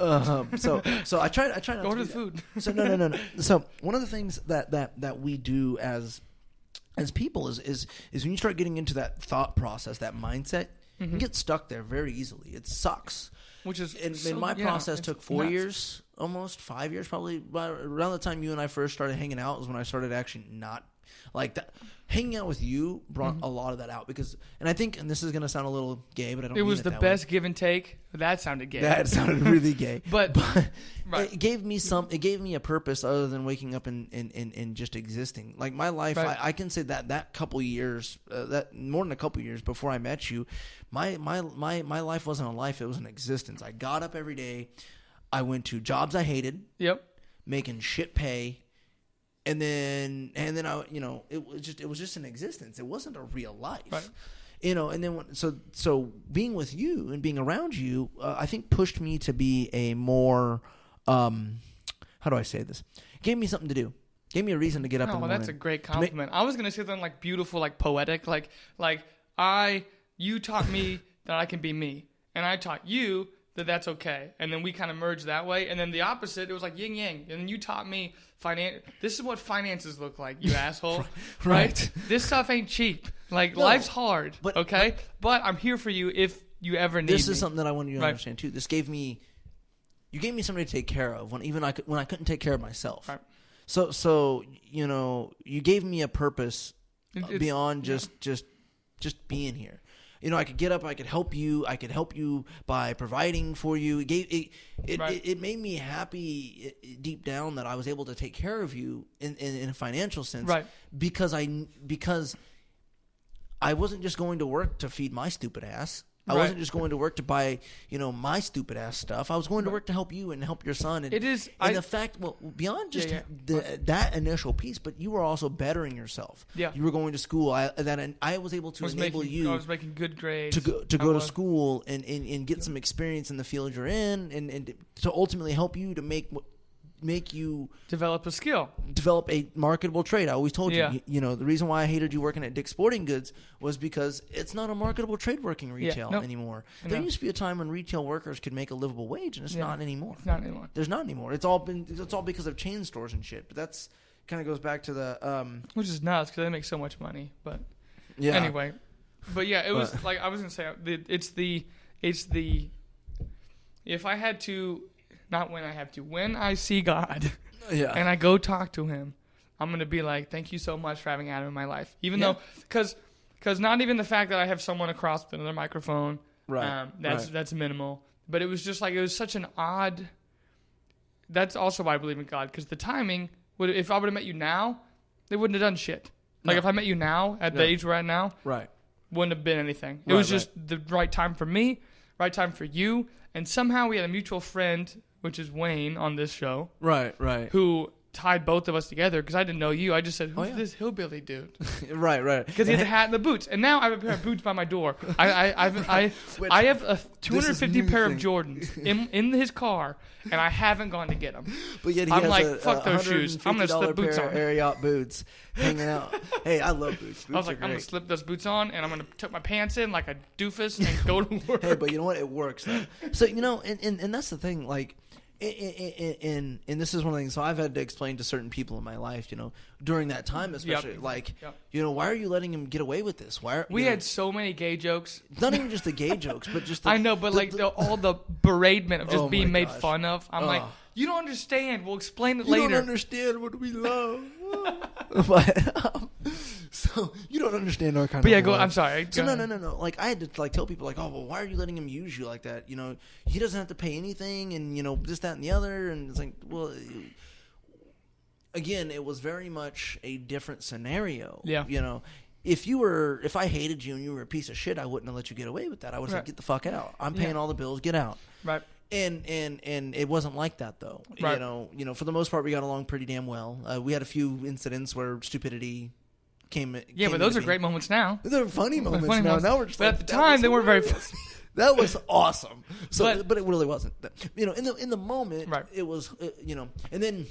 So I try not to order the food. So no. So one of the things that we do as people is when you start getting into that thought process, that mindset, you can get stuck there very easily. It sucks. Which is and my process took 4 years, almost 5 years, probably. Around the time you and I first started hanging out is when I started actually not like that. hanging out with you brought a lot of that out because, and I think, and this is going to sound a little gay, but I don't mean it was the best give and take. That sounded gay. That sounded really gay. but it gave me a purpose other than waking up and just existing. Like my life, I can say that couple years, that more than a couple years before I met you, my life wasn't a life, it was an existence. I got up every day. I went to jobs I hated. Yep. Making shit pay. And then I, it was just an existence. It wasn't a real life. Right. And then so being with you and being around you, I think pushed me to be a more, how do I say this? Gave me something to do. Gave me a reason to get up in the morning. That's a great compliment. I was going to say something like beautiful, like poetic, like you taught me that I can be me. And I taught you that's okay. And then we kind of merged that way. And then the opposite, it was like yin yang. And then you taught me this is what finances look like, you asshole. Right? This stuff ain't cheap. Like, life's hard, okay? But I'm here for you if you ever need me. This is something that I want you to understand, too. You gave me somebody to take care of when I couldn't take care of myself. Right. So you gave me a purpose beyond just being here. I could get up, I could help you by providing for you. It made me happy deep down that I was able to take care of you in a financial sense. Right. Because I wasn't just going to work to feed my stupid ass. I wasn't just going to work to buy, my stupid ass stuff. I was going to work to help you and help your son. And, the fact, beyond just that initial piece, but you were also bettering yourself. Yeah. You were going to school. I was able to enable you. I was making good grades. To go to school and get some experience in the field you're in and to ultimately help you to make you develop a skill, develop a marketable trade. I always told you, the reason why I hated you working at Dick's Sporting Goods was because it's not a marketable trade working retail anymore. There used to be a time when retail workers could make a livable wage, and it's not anymore. It's not anymore. There's not anymore. It's all because of chain stores and shit. But that's kind of goes back to the which is nuts because they make so much money. But anyway, it was like I was gonna say it's the if I had to. Not when I have to. When I see God and I go talk to him, I'm going to be like, thank you so much for having Adam in my life. Even though, because not even the fact that I have someone across with another microphone, that's minimal. But it was just like, it was such an odd, that's also why I believe in God. Because the timing, if I would have met you now, they wouldn't have done shit. Like if I met you now, at the age we're at now, wouldn't have been anything. It was just the right time for me, right time for you. And somehow we had a mutual friend, which is Wayne on this show. Right. Who tied both of us together because I didn't know you. I just said, who's this hillbilly dude? Right. Because he had the hat and the boots. And now I have a pair of boots by my door. I have a 250 pair of Jordans in his car, and I haven't gone to get them. But yet I'm like, fuck those shoes. I'm going to slip boots on. Ariat boots hanging out. Hey, I love boots. I was like, I'm going to slip those boots on, and I'm going to tuck my pants in like a doofus and go to work. Hey, but you know what? It works, though. So, and that's the thing, like, and this is one of the things. So I've had to explain to certain people in my life, during that time, especially, why are you letting him get away with this? We had so many gay jokes. Not even just the gay jokes, but just I know, but all the beratement of just being made fun of. I'm like, you don't understand. We'll explain it later. You don't understand what we love. But so you don't understand our kind of. But I'm sorry. So no. Like I had to tell people oh well, why are you letting him use you like that? He doesn't have to pay anything, and this, that, and the other, and it's like, well, again, it was very much a different scenario. Yeah. If I hated you and you were a piece of shit, I wouldn't have let you get away with that. I would have said, get the fuck out. I'm paying all the bills. Get out. Right. And it wasn't like that though. Right. For the most part, we got along pretty damn well. We had a few incidents where stupidity came. Yeah, but those are great moments now. They're funny moments now. Now we're just but at the time, they weren't very funny. That was awesome. So, but it really wasn't. In the moment, it was. And then.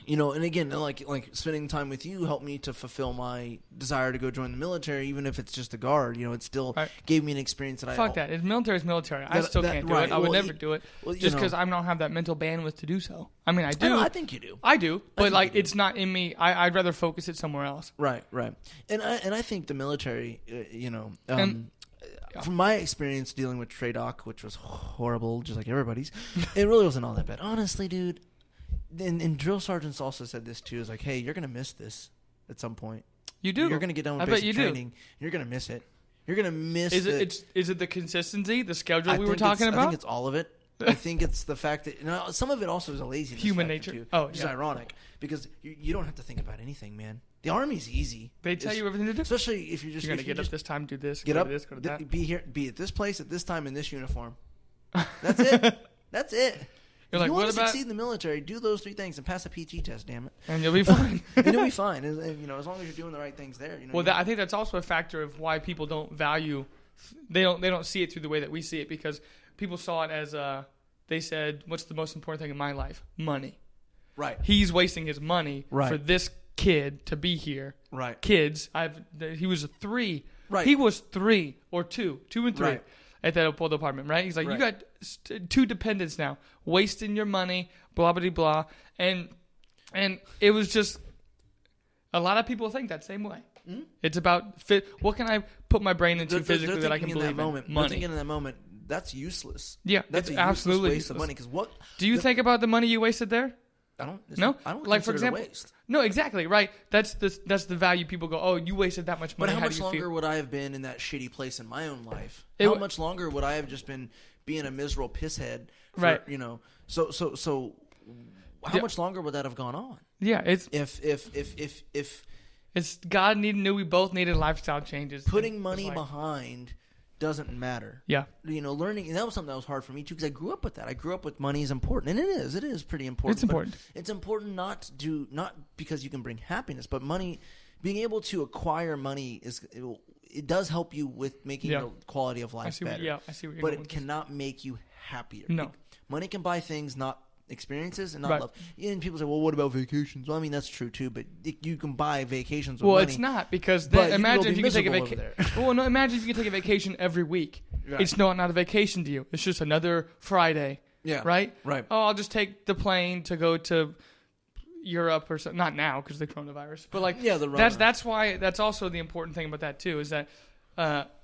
And again, like spending time with you helped me to fulfill my desire to go join the military, even if it's just a guard. It still gave me an experience that Fuck that. If military's military. I still can't do it. I would never do it just because I don't have that mental bandwidth to do so. I mean, I do. I think you do. I do, but it's not in me. I'd rather focus it somewhere else. Right. And I think the military, from my experience dealing with TRADOC, which was horrible, just like everybody's, it really wasn't all that bad. Honestly, dude. And drill sergeants also said this too. Is like, hey, you're gonna miss this at some point. You do. You're going to get done with basic training. You're going to miss it. You're going to miss it. Is it the consistency, the schedule we were talking about? I think it's all of it. I think it's the fact that some of it also is a laziness. Human nature. Too, which is ironic because you don't have to think about anything, man. The Army's easy. They tell you everything to do. Especially if you're going to get up this time, do this, get go up, to this, go to that. Be at this place at this time in this uniform. That's it. That's it. You're if you want to succeed in the military, do those 3 things and pass a PT test, damn it. And you'll be fine. And you'll be fine. And, as long as you're doing the right things there. I think that's also a factor of why people don't value. They don't see it through the way that we see it because people saw it as they said, "What's the most important thing in my life? Money." Right. He's wasting his money for this kid to be here. Right. Kids. He was 3. Right. He was 3 or 2 and 3 at that old apartment. Right. He's like, you got 2 dependents now, wasting your money, blah blah blah, and it was just a lot of people think that same way. Mm-hmm. It's about what can I put my brain into physically that I can believe in? Money. They're thinking in that moment. That's useless. Yeah, that's a absolutely waste of money. Because do you think about the money you wasted there? I don't. No, I don't. Like for example, it a waste. No, exactly right. That's the value people go. Oh, you wasted that much money. But how much do you longer feel? would I have been in that shitty place in my own life? How much longer would I have just been being a miserable pisshead? Right. So how much longer would that have gone on? Yeah. It's if it's God knew we both needed lifestyle changes. Putting money behind doesn't matter. Yeah. Learning, and that was something that was hard for me too because I grew up with that. I grew up with money is important, and it is pretty important. It's important. It's important not because you can bring happiness, but money, being able to acquire money it does help you with making your quality of life better. I see what you're but going it cannot make you happier. No. Money can buy things, not experiences and not love. And people say, well, what about vacations? Well, I mean, that's true too, but you can buy vacations with money. Well, it's not because imagine if you could take a vacation. Well, no, imagine if you could take a vacation every week. Right. It's not a vacation to you. It's just another Friday. Yeah. Right? Right. Oh, I'll just take the plane to go to Europe or something. Not now because of the coronavirus. But that's why that's also the important thing about that too is that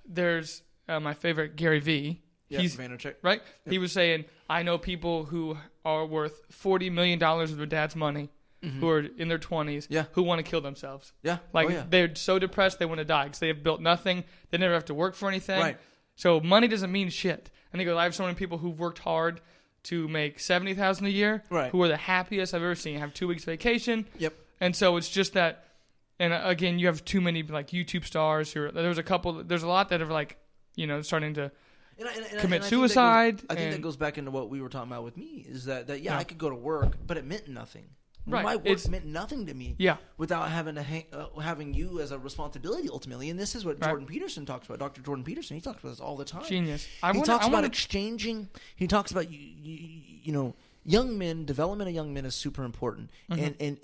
there's my favorite Gary Vee. Yeah, Vaynerchuk. Right? Yep. He was saying, I know people who are worth $40 million of their dad's money who are in their 20s who want to kill themselves. Yeah. They're so depressed they want to die because they have built nothing. They never have to work for anything. Right. So money doesn't mean shit. And he goes, I have so many people who've worked hard to make $70,000 a year who are the happiest I've ever seen. Have 2 weeks vacation. Yep. And so it's just that, and again, you have too many YouTube stars who are, there's a lot that are starting to commit suicide. I think that goes back into what we were talking about with me is that I could go to work, but it meant nothing. Right. My work meant nothing to me. Yeah. Without having you as a responsibility ultimately, and this is what Jordan Peterson talks about. Dr. Jordan Peterson, he talks about this all the time. Genius. He talks about exchanging. He talks about young men. Development of young men is super important, and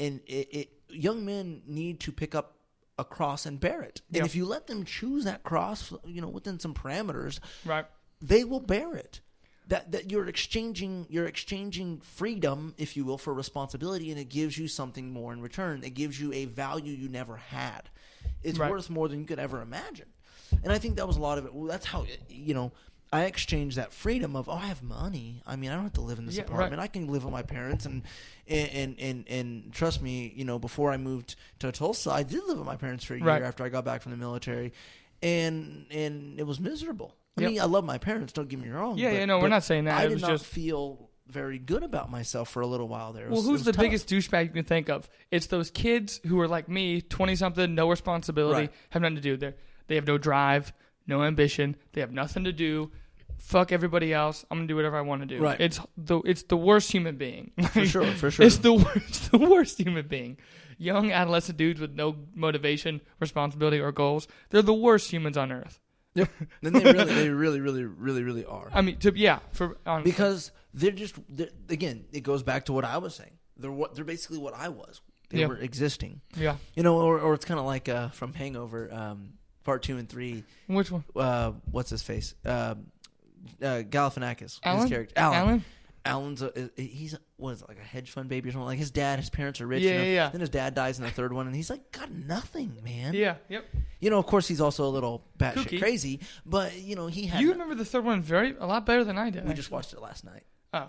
young men need to pick up a cross and bear it. And if you let them choose that cross, within some parameters, right, they will bear it. That you're exchanging freedom, if you will, for responsibility, and it gives you something more in return. It gives you a value you never had. It's worth more than you could ever imagine. And I think that was a lot of it. Well, that's how I exchanged that freedom of I have money. I mean, I don't have to live in this apartment. I can live with my parents and trust me, before I moved to Tulsa, I did live with my parents for a year after I got back from the military, and it was miserable. I mean, I love my parents. Don't get me wrong. We're not saying that. I did not feel very good about myself for a little while there. Well, who's the biggest douchebag you can think of? It's those kids who are like me, 20-something, no responsibility, have nothing to do. They have no drive, no ambition. They have nothing to do. Fuck everybody else. I'm gonna do whatever I want to do. Right. It's the worst human being. For sure. It's the worst human being. Young adolescent dudes with no motivation, responsibility, or goals. They're the worst humans on earth. Yep. And they really are. I mean, because again, it goes back to what I was saying. They're basically what I was. They were existing. Yeah. Or it's kind of like from Hangover, part 2 and 3. Which one? What's his face? Galifianakis. Alan? His character. Alan. Alan's he's like a hedge fund baby or something. Like his parents are rich. Yeah. Then his dad dies in the third one, and he's like got nothing, man. Yeah. Yep. Of course, he's also a little batshit crazy, but he had. You remember the third one a lot better than I did. We just watched it last night. Oh.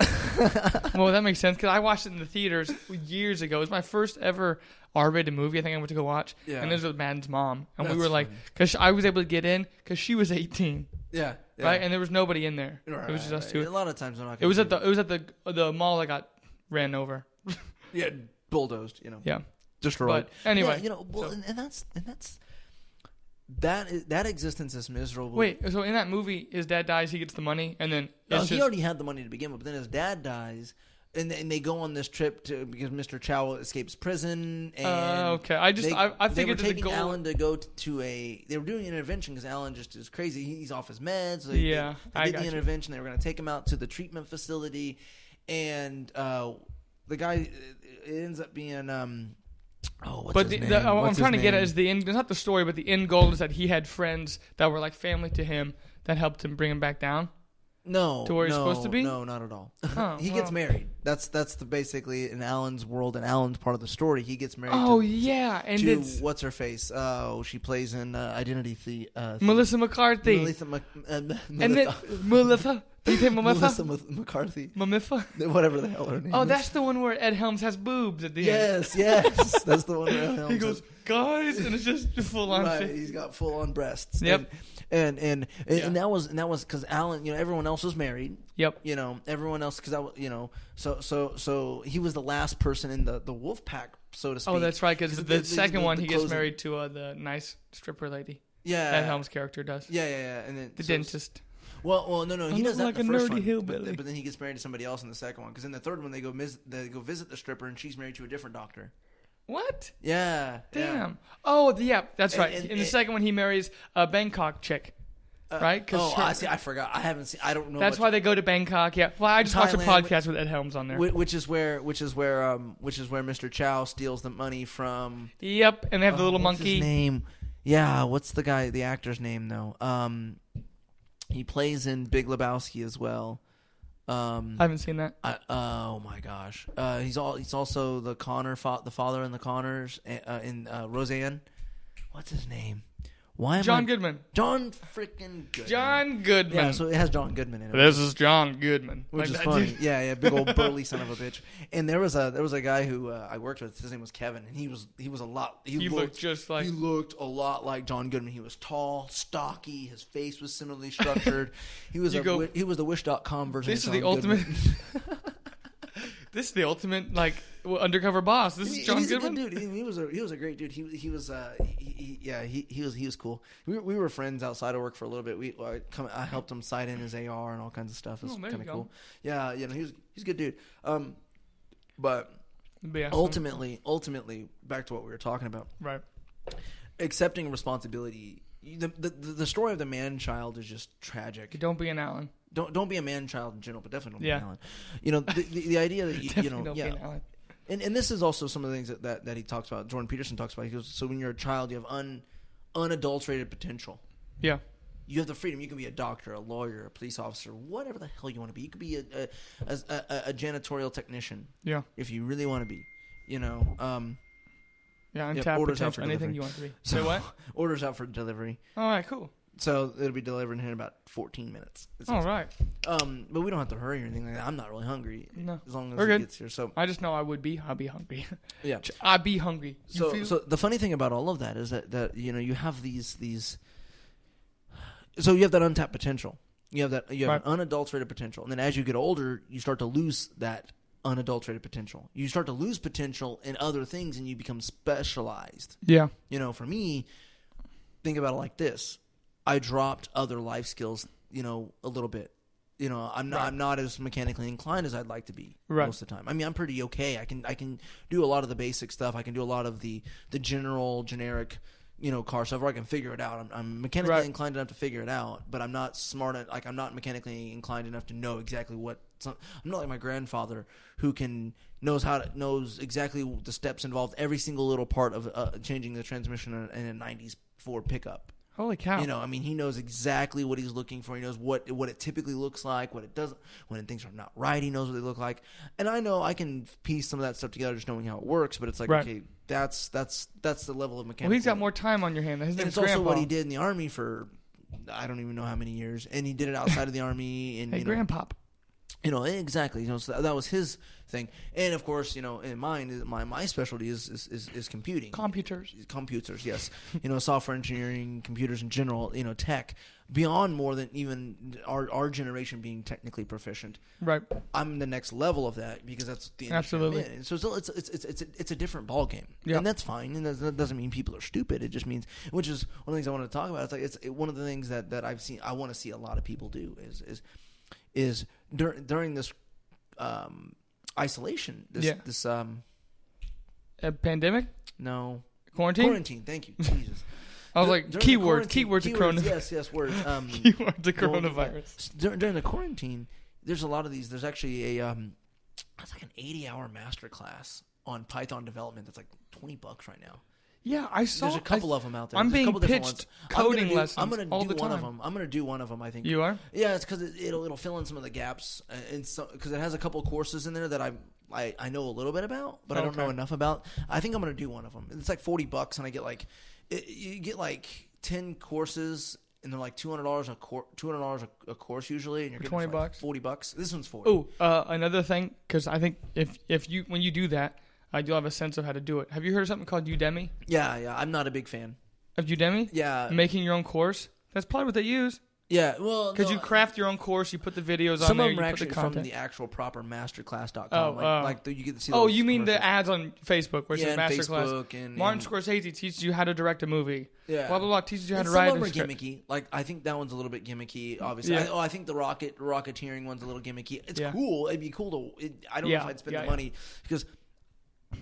Well, that makes sense because I watched it in the theaters years ago. It was my first ever R-rated movie I think I went to go watch. Yeah. And this was with Madden's mom. And we were like, because I was able to get in because she was 18. Yeah. Right? And there was nobody in there. Right, it was just us two. A lot of times they're not It was at the mall that got ran over. Yeah, bulldozed, Yeah. Destroyed. But anyway. Yeah, and that's that existence is miserable. Wait, so in that movie, his dad dies, he gets the money, and then he already had the money to begin with, but then his dad dies, and they go on this trip because Mr. Chow escapes prison. And okay, I figured they were taking Alan to go to they were doing an intervention because Alan just is crazy. He's off his meds. So they did the intervention. They were going to take him out to the treatment facility, and the guy it ends up being what's his name? I'm trying to get at is the end. It's not the story, but the end goal is that he had friends that were like family to him that helped him bring him back down. No, to where he's supposed to be. No, not at all. He gets married. That's basically in Alan's world and Alan's part of the story. He gets married. Oh yeah, and to it's what's her face? Oh, she plays in Identity Thief. Melissa McCarthy. Melissa. And then Melissa. Do you think Melissa McCarthy? Mamifa? Whatever the hell her name is. Oh, that's the one where Ed Helms has boobs at the end. Yes. That's the one where Ed Helms he goes, guys, and it's just full on right, shit. He's got full on breasts. Yep. And that was because Alan, everyone else was married. Yep. Everyone else so he was the last person in the wolf pack, so to speak. Oh, that's right, because the second one he gets married to the nice stripper lady. Yeah. Ed Helms' character does. Yeah. And then the dentist. Well, no. He does that like in the first one, hillbilly. but then he gets married to somebody else in the second one. Because in the third one, they go visit the stripper, and she's married to a different doctor. What? Yeah. Damn. Yeah. Oh, yeah. That's right. In the second one, he marries a Bangkok chick. Right? I see. I forgot. I haven't seen. I don't know. That's why they go to Bangkok. Yeah. Well, I just watched a podcast with Ed Helms on there. Which is where Mr. Chow steals the money from. Yep. And they have the little monkey. What's his name? Yeah. What's the actor's name though? He plays in Big Lebowski as well. I haven't seen that. Oh my gosh. He's also the father in the Connors in Roseanne. What's his name? John Goodman. John freaking Goodman. John Goodman. Yeah, so it has John Goodman in it. This is John Goodman. Which is funny. Yeah, big old burly son of a bitch. And there was a guy who I worked with. His name was Kevin, and he was a lot. He looked a lot like John Goodman. He was tall, stocky. His face was similarly structured. He was the Wish.com version. This of is John the ultimate. This is the ultimate undercover boss. This is John Goodman. A good dude. He was a great dude. He was cool. We were friends outside of work for a little bit. I helped him sight in his AR and all kinds of stuff. It was kind of cool. Yeah, he's a good dude. But ultimately, back to what we were talking about. Right. Accepting responsibility. The story of the man-child is just tragic. Don't be an Alan. Don't be a man-child in general, but definitely don't be an Alan. The idea that don't be an Alan. And this is also some of the things that he talks about. Jordan Peterson talks about. He goes, so when you're a child, you have unadulterated potential. Yeah. You have the freedom. You can be a doctor, a lawyer, a police officer, whatever the hell you want to be. You could be a janitorial technician. Yeah. If you really want to be, Yeah, untapped potential. Anything you want to be. Say what? Orders out for delivery. All right, cool. So it'll be delivered in about 14 minutes. All right. But we don't have to hurry or anything like that. I'm not really hungry. No. As long as it gets here. So I just know I'll be hungry. Yeah. I'd be hungry. So the funny thing about all of that is that you have these. So you have that untapped potential. You have an unadulterated potential, and then as you get older, you start to lose that unadulterated potential. You start to lose potential in other things, and you become specialized. Yeah. For me, think about it like this. I dropped other life skills, a little bit. I'm not as mechanically inclined as I'd like to be most of the time. I mean, I'm pretty okay. I can do a lot of the basic stuff. I can do a lot of the generic, car stuff where I can figure it out. I'm mechanically inclined enough to figure it out, but I'm not I'm not mechanically inclined enough to know exactly what. I'm not like my grandfather who knows exactly the steps involved, every single little part of changing the transmission in a 90s Ford pickup. Holy cow. He knows exactly what he's looking for. He knows what it typically looks like, what it doesn't. When things are not right, he knows what they look like. And I know I can piece some of that stuff together just knowing how it works, but it's like, okay, that's the level of mechanical. Well, he's got more time on your hand. And it's also what he did in the Army for I don't even know how many years. And he did it outside of the Army. And, hey, Grandpop. Exactly. So that was his thing, and of course, in mine, my specialty is computing, computers. Yes, software engineering, computers in general. Tech beyond more than even our generation being technically proficient. Right. I'm the next level of that because that's the industry I'm in. So it's a different ball game, and that's fine. And that doesn't mean people are stupid. It just means, which is one of the things I want to talk about. It's one of the things that I've seen. I want to see a lot of people do is during this isolation, this pandemic? No. Quarantine? Thank you. Jesus. I was like, keywords to coronavirus. Yes, words. Keywords to coronavirus. During the quarantine, there's a lot of these. There's actually it's like an 80-hour master class on Python development that's like $20 right now. Yeah, I saw. There's a couple of them out there. I'm being pitched coding lessons all the time. I'm going to do one of them. I think you are. Yeah, it's because it'll fill in some of the gaps, and because it has a couple of courses in there that I know a little bit about, but I don't know enough about. I think I'm going to do one of them. It's like $40, and I get you get like 10 courses, and they're like $200 a course usually, and you're getting $20, like $40. This one's $40. Oh, another thing, because I think when you do that, you'll have a sense of how to do it. Have you heard of something called Udemy? Yeah. I'm not a big fan of Udemy. Yeah, making your own course. That's probably what they use. Yeah, well, because you craft your own course, you put the videos on there. Some of them are actually from the actual proper masterclass.com. Oh, you get to see. Oh, you mean the ads on Facebook where it says masterclass? Facebook and Martin Scorsese teaches you how to direct a movie. Yeah, blah blah blah teaches you how to write. Some of them are gimmicky. Like I think that one's a little bit gimmicky. Obviously, I think the rocketeering one's a little gimmicky. It's cool. It'd be cool to. I don't know if I'd spend the money because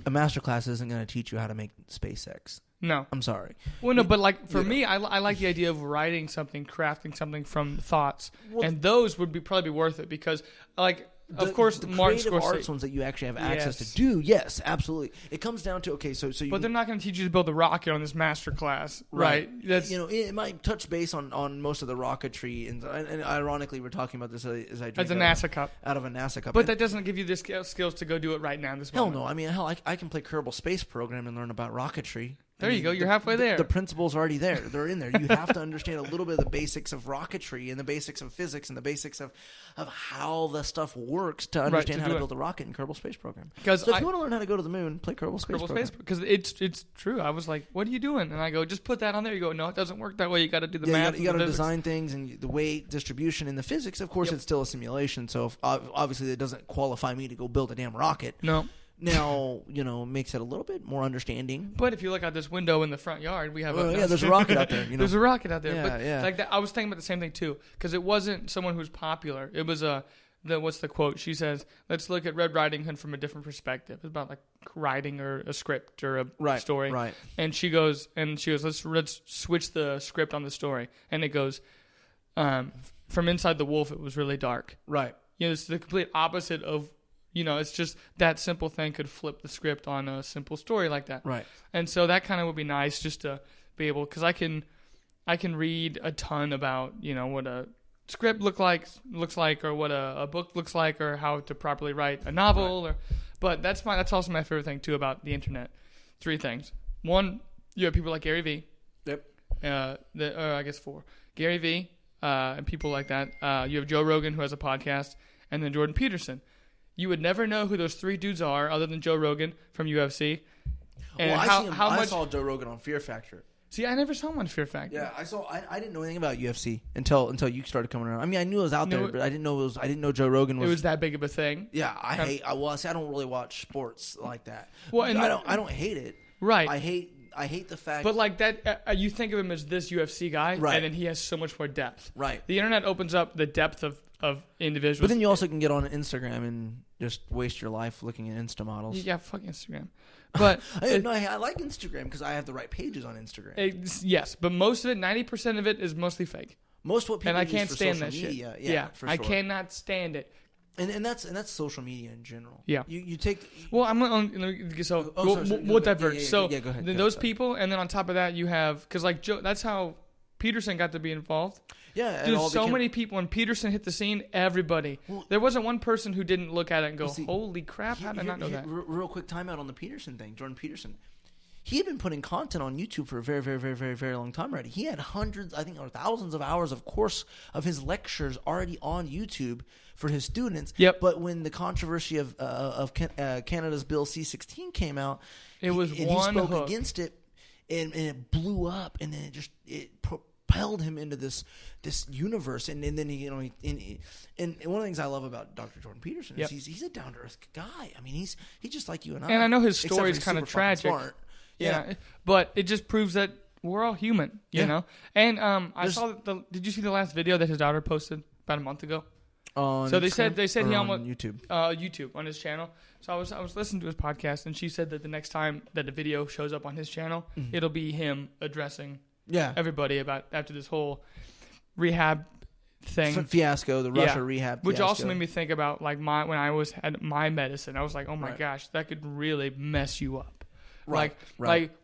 a masterclass isn't going to teach you how to make SpaceX. No. I'm sorry. Well, no, but like for me, I like the idea of writing something, crafting something from thoughts, and those would probably be worth it because, like, of course, the Martin creative Scorsese arts ones that you actually have access to do. Yes, absolutely. It comes down to so you. But they're not going to teach you to build a rocket on this master class, right? That's it might touch base on most of the rocketry, and ironically, we're talking about this as I drink a NASA cup out of a NASA cup. But that doesn't give you the skills to go do it right now. Hell no. I mean, I can play Kerbal Space Program and learn about rocketry. There you go. You're halfway there. The principles are already there. They're in there. You have to understand a little bit of the basics of rocketry and the basics of physics and the basics of how the stuff works to understand how to build a rocket in Kerbal Space Program. So if you want to learn how to go to the moon, play Kerbal Space Program. Because it's true. I was like, what are you doing? And I go, just put that on there. You go, no, it doesn't work that way. You got to do the math. You got to design things and the weight distribution and the physics. Of course, it's still a simulation. So obviously, that doesn't qualify me to go build a damn rocket. No. Now, makes it a little bit more understanding. But if you look out this window in the front yard, we have there's a rocket out there. There's a rocket out there. Yeah, Like that, I was thinking about the same thing too, because it wasn't someone who's popular. It was what's the quote? She says, "Let's look at Red Riding Hood from a different perspective." It's about like writing or a script or a story. Right. And she goes, let's switch the script on the story. And it goes, from inside the wolf, it was really dark. Right. It's the complete opposite of. It's just that simple thing could flip the script on a simple story like that. Right. And so that kind of would be nice just to be able, because I can read a ton about, what a script looks like or what a book looks like or how to properly write a novel. Right. But that's also my favorite thing too about the internet. 3 things. 1, you have people like Gary Vee. Yep. I guess 4. Gary Vee and people like that. You have Joe Rogan, who has a podcast, and then Jordan Peterson. You would never know who those 3 dudes are other than Joe Rogan from UFC. And I saw Joe Rogan on Fear Factor. See, I never saw him on Fear Factor. Yeah, I didn't know anything about UFC until you started coming around. I mean, I knew it was out there, but I didn't know Joe Rogan was. It was that big of a thing. Yeah, I don't really watch sports like that. Well, and I don't hate it. Right. I hate the fact. But like that, you think of him as this UFC guy, right? And then he has so much more depth. Right. The internet opens up the depth of individuals. But then you also can get on Instagram and just waste your life looking at Insta models. Yeah, fuck Instagram. But I like Instagram because I have the right pages on Instagram. Yes, but most of it, 90% of it, is mostly fake. Most of what people and I can't use for stand social that media. shit. Yeah, for sure. I cannot stand it. And that's social media in general. Yeah. You take. Well, I'm on. So we'll diverge. Go ahead. Those people, and then on top of that, you have because like Joe. That's how Peterson got to be involved. Yeah, dude, so many people. When Peterson hit the scene, everybody. There wasn't one person who didn't look at it and go, "Holy crap! How did I not know that?" Real quick timeout on the Peterson thing, Jordan Peterson. he had been putting content on YouTube for a very, very, very, very, very long time already. He had hundreds, I think, or thousands of hours of his lectures already on YouTube for his students. Yep. But when the controversy of Canada's Bill C-16 came out, he spoke against it, and it blew up, and then it propelled him into this universe, and then he, and one of the things I love about Dr. Jordan Peterson is he's a down to earth guy. I mean, he's just like you and I. And I know his story is kind of tragic. Yeah, but it just proves that we're all human, you know. And I saw did you see the last video that his daughter posted about a month ago? So they said he almost on YouTube. YouTube on his channel. So I was listening to his podcast, and she said that the next time that the video shows up on his channel, it'll be him addressing everybody about after this whole rehab thing fiasco, the Russia rehab, which fiasco. also made me think about like when I had my medicine. I was like, oh my gosh, that could really mess you up. Right.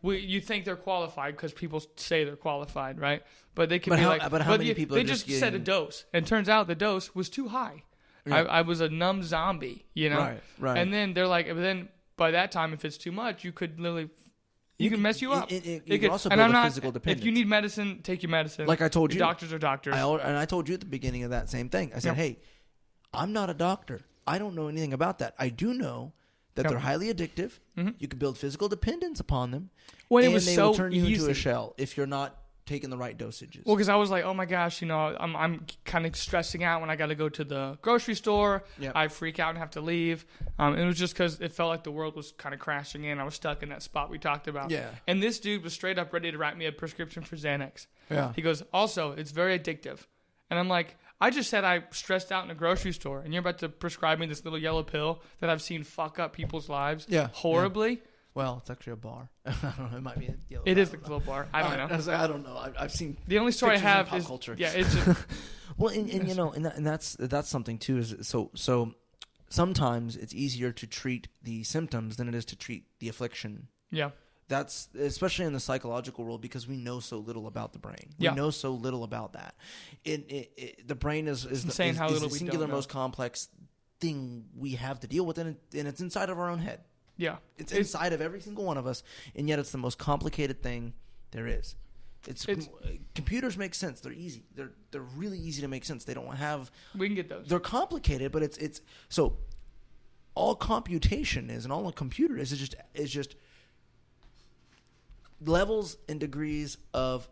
You think they're qualified because people say they're qualified, right? But they can be like, but how many people they are just set a dose, and turns out the dose was too high. Yeah. I was a numb zombie, you know. Right. And then they're like, but then by that time, if it's too much, you could literally. You can mess you up. It could also build a physical dependence. If you need medicine, take your medicine. Like I told you. Doctors are doctors. And I told you at the beginning of that same thing. I said, hey, I'm not a doctor. I don't know anything about that. I do know that they're highly addictive. Mm-hmm. You can build physical dependence upon them. Well, and it was they so will turn you easy. into a shell if you're not taking the right dosages. Well, because I was like, oh my gosh, I'm kind of stressing out when I got to go to the grocery store. Yep. I freak out and have to leave. It was just because it felt like the world was kind of crashing in. I was stuck in that spot we talked about. Yeah. And this dude was straight up ready to write me a prescription for Xanax. Yeah. He goes, also, it's very addictive. And I'm like, I just said I stressed out in a grocery store, and you're about to prescribe me this little yellow pill that I've seen fuck up people's lives horribly. Yeah. Well, it's actually a bar. I don't know. It might be a yellow. It is the little bar. I don't know. I don't know. I've seen the only story I have is culture. Yeah, it's just well, and that's something too. Is so sometimes it's easier to treat the symptoms than it is to treat the affliction. Yeah. That's especially in the psychological world because we know so little about the brain. We know so little about that. The brain is the singular most complex thing we have to deal with, and it's inside of our own head. Yeah, it's inside of every single one of us, and yet it's the most complicated thing there is. Computers make sense. They're easy. They're really easy to make sense. They don't have. We can get those. They're complicated, but it's so. All computation is, and all a computer is just levels and degrees of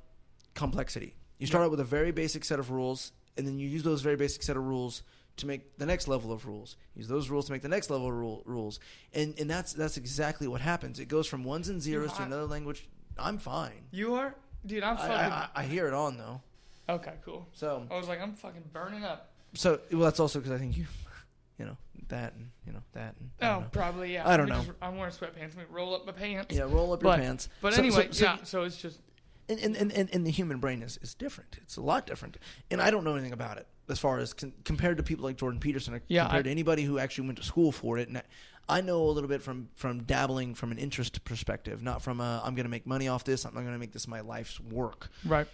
complexity. You start out with a very basic set of rules, and then you use those very basic set of rules to make the next level of rules. Use those rules to make the next level of rules. And that's exactly what happens. It goes from ones and zeros to another language. I'm fine. You are? Dude, I'm fucking... I hear it on, though. Okay, cool. So I was like, I'm fucking burning up. So, well, that's also because I think that and, that. And, probably, yeah. I don't know. I'm wearing sweatpants. Let me roll up my pants. Yeah, roll up your pants. But anyway, so it's just... And the human brain is different. It's a lot different. And I don't know anything about it as far as compared to people like Jordan Peterson, compared to anybody who actually went to school for it. And I know a little bit from dabbling from an interest perspective, not from I'm going to make money off this. I'm not going to make this my life's work. Right.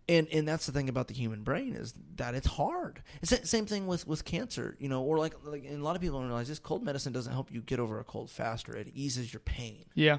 And that's the thing about the human brain is that it's hard. It's the same thing with cancer, or like and a lot of people don't realize this. Cold medicine doesn't help you get over a cold faster. It eases your pain. Yeah.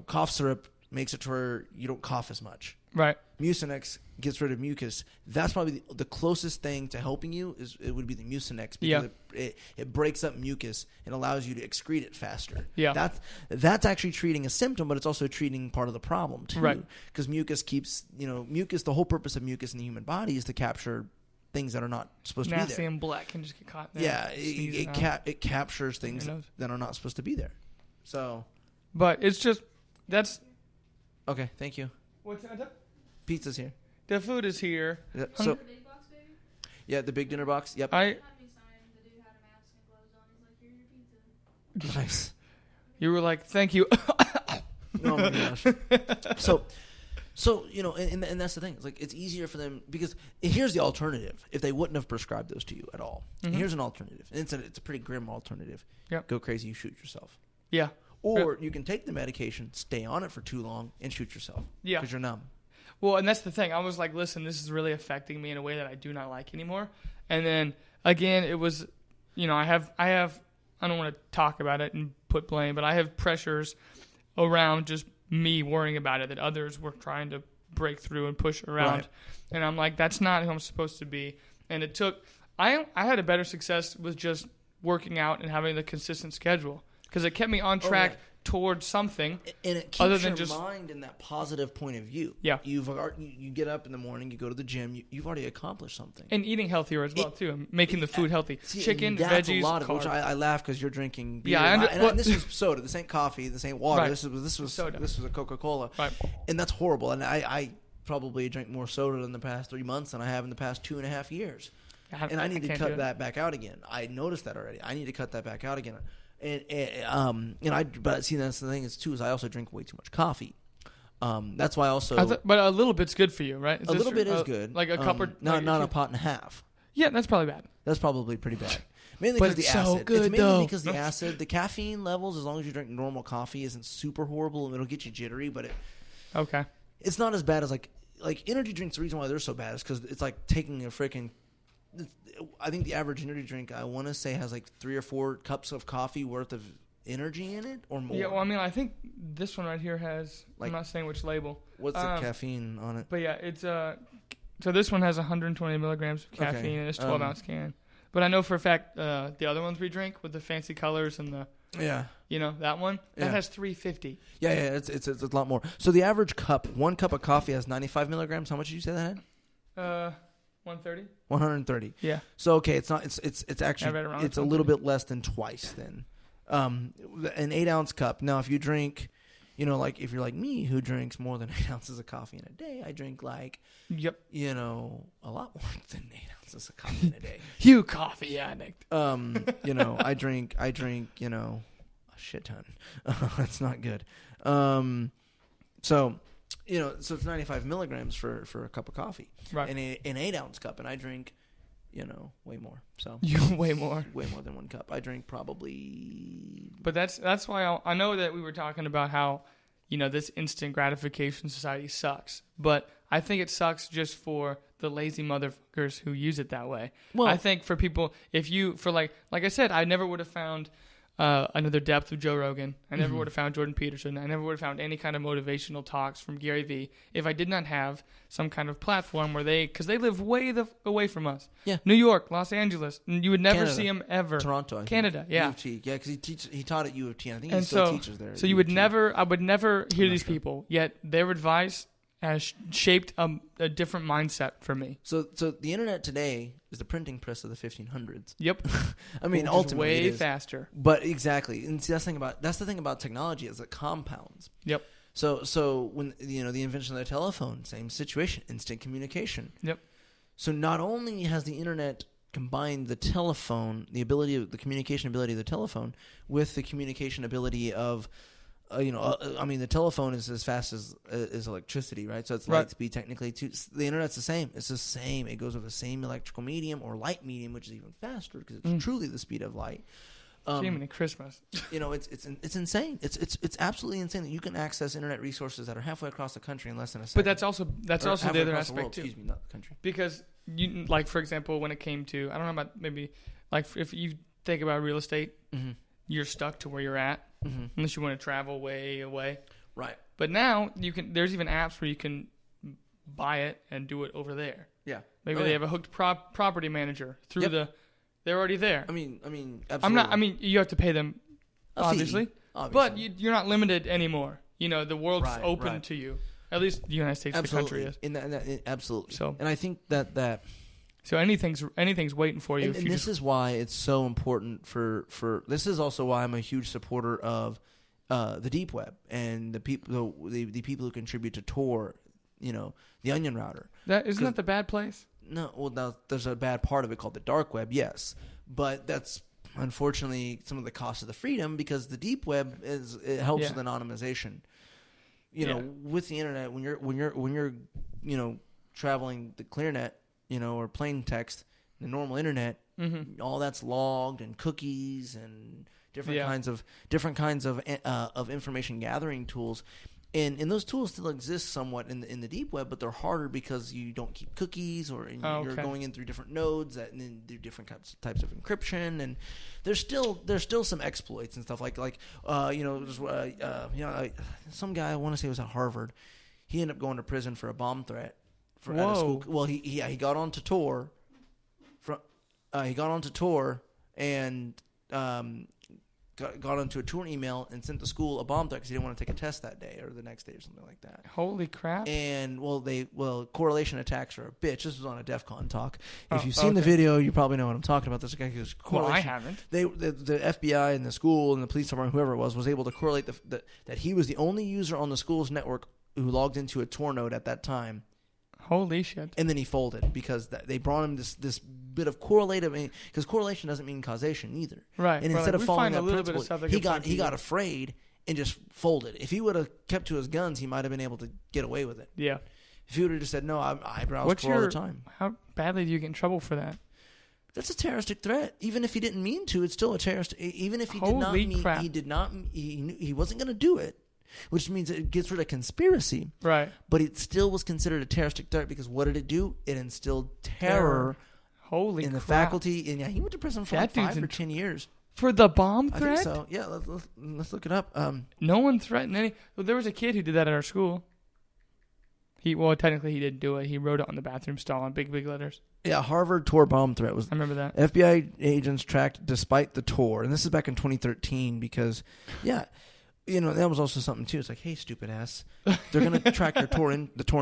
Cough syrup makes it to where you don't cough as much. Right. Mucinex gets rid of mucus. That's probably the closest thing to helping you it would be the Mucinex because it breaks up mucus and allows you to excrete it faster. Yeah. That's actually treating a symptom, but it's also treating part of the problem too. Right. Because mucus keeps, mucus, the whole purpose of mucus in the human body is to capture things that are not supposed to be there. Nasty and black can just get caught there. Yeah. It captures things that are not supposed to be there. So. But it's just, that's. Okay. Thank you. What's that? Pizza's here. The food is here. Yeah, the big box, baby? Yeah, the big dinner box. Yep. Nice. You were like, thank you. Oh my gosh. So and that's the thing. It's like it's easier for them because here's the alternative. If they wouldn't have prescribed those to you at all, here's an alternative. And it's a pretty grim alternative. Yeah. Go crazy, you shoot yourself. Yeah. Or you can take the medication, stay on it for too long, and shoot yourself. Yeah. Because you're numb. Well, and that's the thing. I was like, listen, this is really affecting me in a way that I do not like anymore. And then, again, it was, I don't want to talk about it and put blame, but I have pressures around just me worrying about it, that others were trying to break through and push around. Right. And I'm like, that's not who I'm supposed to be. And it took, I had a better success with just working out and having the consistent schedule, because it kept me on track towards something. And it keeps other than your just mind in that positive point of view. Yeah. You get up in the morning, you go to the gym, you've already accomplished something. And eating healthier as well, too. Making the food healthy. See, Chicken, that's veggies, a lot of carbs. which I laugh because you're drinking beer. Yeah, and this is soda. This ain't coffee. This ain't water. Right. This was soda. This was a Coca-Cola. Right. And that's horrible. And I probably drink more soda in the past 3 months than I have in the past 2.5 years. And I need to cut that back out again. I noticed that already. I need to cut that back out again. But see, that's the thing is I also drink way too much coffee. That's why also. But a little bit's good for you, right? A little bit is good. Like a cup or not a pot and a half. Yeah, that's probably bad. That's probably pretty bad. Mainly But because the it's so acid. good, It's mainly though. because the acid, the caffeine levels. As long as you drink normal coffee, isn't super horrible. It'll get you jittery, but Okay. it's not as bad as like energy drinks. The reason why they're so bad is because it's like taking a freaking. I think the average energy drink, I want to say, has like 3 or 4 cups of coffee worth of energy in it or more. Yeah, well, I mean, I think this one right here has, I'm not saying which label. What's the caffeine on it? But yeah, it's so this one has 120 milligrams of caffeine in this 12-ounce can. But I know for a fact the other ones we drink with the fancy colors and that one, that has 350. Yeah, it's a lot more. So the average one cup of coffee has 95 milligrams. How much did you say that had? 130. 130. Yeah. So okay, it's not. It's actually right it's a little bit less than twice then. An 8-ounce cup. Now, if you drink, like if you're like me who drinks more than 8 ounces of coffee in a day, I drink like, a lot more than 8 ounces of coffee in a day. You coffee addict. I drink, a shit ton. That's not good. So it's 95 milligrams for a cup of coffee, right? And an 8-ounce cup, and I drink, way more. So way more than 1 cup. I drink probably. But that's why I know that we were talking about how, this instant gratification society sucks. But I think it sucks just for the lazy motherfuckers who use it that way. Well, I think for people, like I said, I never would have found another depth of Joe Rogan. I never would have found Jordan Peterson. I never would have found any kind of motivational talks from Gary Vee if I did not have some kind of platform where because they live way away from us. Yeah. New York, Los Angeles. You would never Canada. see them ever. Toronto, Canada, yeah. U of T. Yeah, because he taught at U of T. I think he still teaches there. So I would never hear these people, yet their advice has shaped a different mindset for me. So the internet today is the printing press of the 1500s. Yep. I mean, ultimately way it is. faster. But exactly, and see that's the thing about technology is it compounds. Yep. So when the invention of the telephone, same situation, instant communication. Yep. So not only has the internet combined the telephone, the communication ability of the telephone with the communication ability of the telephone is as fast as electricity, right? So it's light speed technically too. The internet's the same. It's the same. It goes with the same electrical medium or light medium, which is even faster because it's truly the speed of light. Jiminy Christmas. It's insane. It's absolutely insane that you can access internet resources that are halfway across the country in less than a second. But that's also the other aspect too. Excuse me, not the country. Because for example, when it came to, I don't know about maybe like if you think about real estate, you're stuck to where you're at. Unless you want to travel way away. Right. But now there's even apps where you can buy it and do it over there. Yeah. Maybe they have a hooked property manager through they're already there. I mean, absolutely. You have to pay them, obviously. But you're not limited anymore. The world's open to you. At least the United States, absolutely. the country is. Absolutely. So, and I think that. So anything's waiting for you. And this is why it's so important for. This is also why I'm a huge supporter of the deep web and the people who contribute to Tor, the Onion Router. Isn't that the bad place? No, well, now there's a bad part of it called the dark web, yes, but that's unfortunately some of the cost of the freedom because the deep web helps with anonymization. With the internet, when you're traveling the ClearNet, or plain text, the normal internet, all that's logged and cookies and different kinds of information gathering tools. And those tools still exist somewhat in the deep web, but they're harder because you don't keep cookies, or you're going in through different nodes and then do different types of encryption, and there's still some exploits and stuff like some guy, I want to say it was at Harvard, he ended up going to prison for a bomb threat at a school. Well, he got onto Tor and got onto a Tor email and sent the school a bomb threat because he didn't want to take a test that day or the next day or something like that. Holy crap! And correlation attacks are a bitch. This was on a DEF CON talk. If you've seen the video, you probably know what I'm talking about. This guy who's correlation. Well, I haven't. The FBI and the school and the police department, whoever it was able to correlate that he was the only user on the school's network who logged into a Tor node at that time. Holy shit! And then he folded because they brought him this bit of correlative, because correlation doesn't mean causation either. Right. And instead of following that principle, he got afraid and just folded. If he would have kept to his guns, he might have been able to get away with it. Yeah. If he would have just said, "No, I browse Tor all the time." How badly do you get in trouble for that? That's a terroristic threat. Even if he didn't mean to, it's still a terrorist. Even if he he wasn't going to do it. Which means it gets rid of conspiracy. Right. But it still was considered a terroristic threat because what did it do? It instilled terror in the faculty. And he went to prison for like 5 or 10 years. For the bomb threat? I think so. Yeah, let's look it up. No one threatened any. Well, there was a kid who did that at our school. Technically he didn't do it. He wrote it on the bathroom stall in big letters. Yeah, Harvard Tor bomb threat was. I remember that. FBI agents tracked despite the Tor. And this is back in 2013 because, that was also something too. It's like, hey, stupid ass, they're gonna track the Tor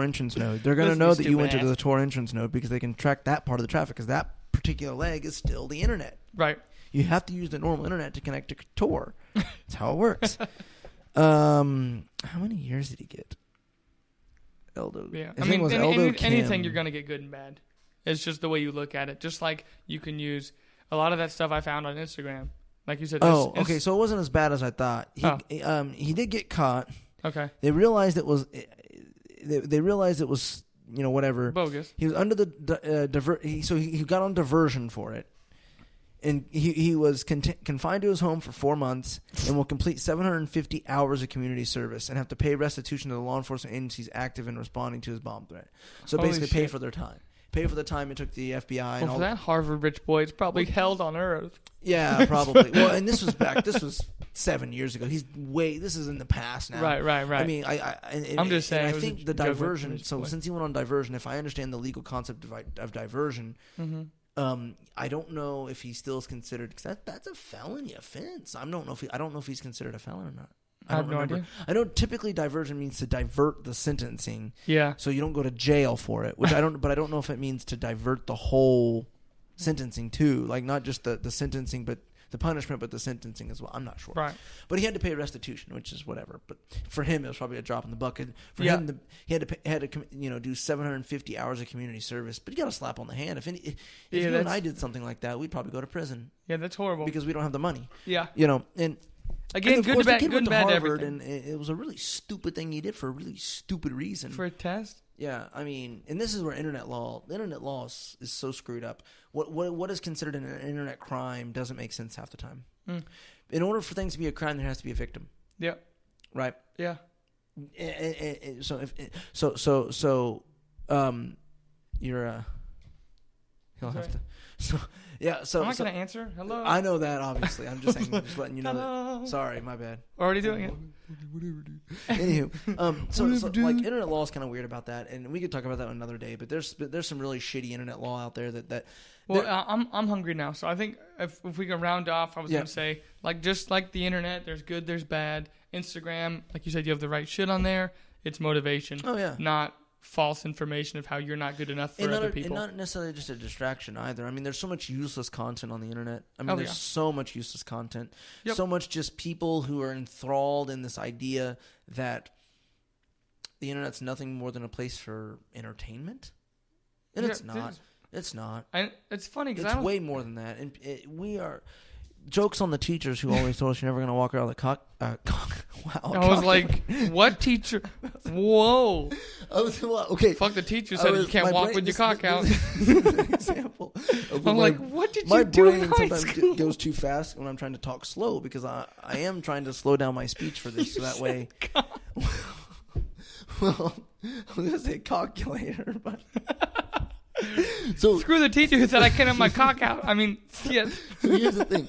entrance node. They're gonna know that you went to the Tor entrance node because they can track that part of the traffic because that particular leg is still the internet. Right. You have to use the normal internet to connect to Tor. That's how it works. How many years did he get? Eldo. Yeah. Eldo anything you're gonna get good and bad. It's just the way you look at it. Just like you can use a lot of that stuff I found on Instagram. Like you said. Okay. So it wasn't as bad as I thought. He did get caught. Okay. They realized it was. They realized it was whatever. Bogus. He was under the he got on diversion for it, and he was confined to his home for 4 months and will complete 750 hours of community service and have to pay restitution to the law enforcement agencies active in responding to his bomb threat. So basically, pay for their time. Pay for the time it took the FBI. Well, for that Harvard rich boy, it's probably held on earth. Yeah, probably. Well, and this was 7 years ago. This is in the past now. Right. I mean, I'm just saying. I think the diversion. So since he went on diversion, if I understand the legal concept of diversion, I don't know if he still is considered, because that's a felony offense. I don't know if he's considered a felon or not. I have no idea. I know typically diversion means to divert the sentencing. Yeah. So you don't go to jail for it, but I don't know if it means to divert the whole sentencing too, like not just the sentencing, but the punishment, but the sentencing as well. I'm not sure. Right. But he had to pay restitution, which is whatever. But for him, it was probably a drop in the bucket. For him, he had to do 750 hours of community service. But you got a slap on the hand. If you and I did something like that, we'd probably go to prison. Yeah, that's horrible. Because we don't have the money. Yeah. And again, good and bad Harvard, everything. And it was a really stupid thing he did for a really stupid reason. For a test? Yeah, I mean, and this is where internet law is so screwed up. What is considered an internet crime doesn't make sense half the time. In order for things to be a crime, there has to be a victim. Yeah. Right. Yeah. He'll have to. So yeah. So I'm not gonna answer. Hello. I know that, obviously. I'm just saying, just letting you know that. Sorry, my bad. Already doing it. Whatever, dude. Anywho, so like internet law is kind of weird about that, and we could talk about that another day. But there's some really shitty internet law out there that. Well, I'm hungry now, so I think if we can round off, I was gonna say, like, just like the internet, there's good, there's bad. Instagram, like you said, you have the right shit on there. It's motivation. Oh yeah. Not false information of how you're not good enough for other people. And not necessarily just a distraction either. I mean, there's so much useless content on the internet. I mean, there's so much useless content. Yep. So much just people who are enthralled in this idea that the internet's nothing more than a place for entertainment. And it's not. It's not. It's funny because it's way more than that. And we are... Jokes on the teachers who always told us you're never going to walk around the cock. Wow. I was like, what teacher? Whoa. Okay. Fuck, the teacher said you can't walk with your cock out. This is an example. I'm like, what did you do in high school? My brain sometimes goes too fast when I'm trying to talk slow because I am trying to slow down my speech for this so that way. Well, I was gonna say calculator, but so screw the teacher who said I can't have my cock out. I mean, shit. So here's the thing: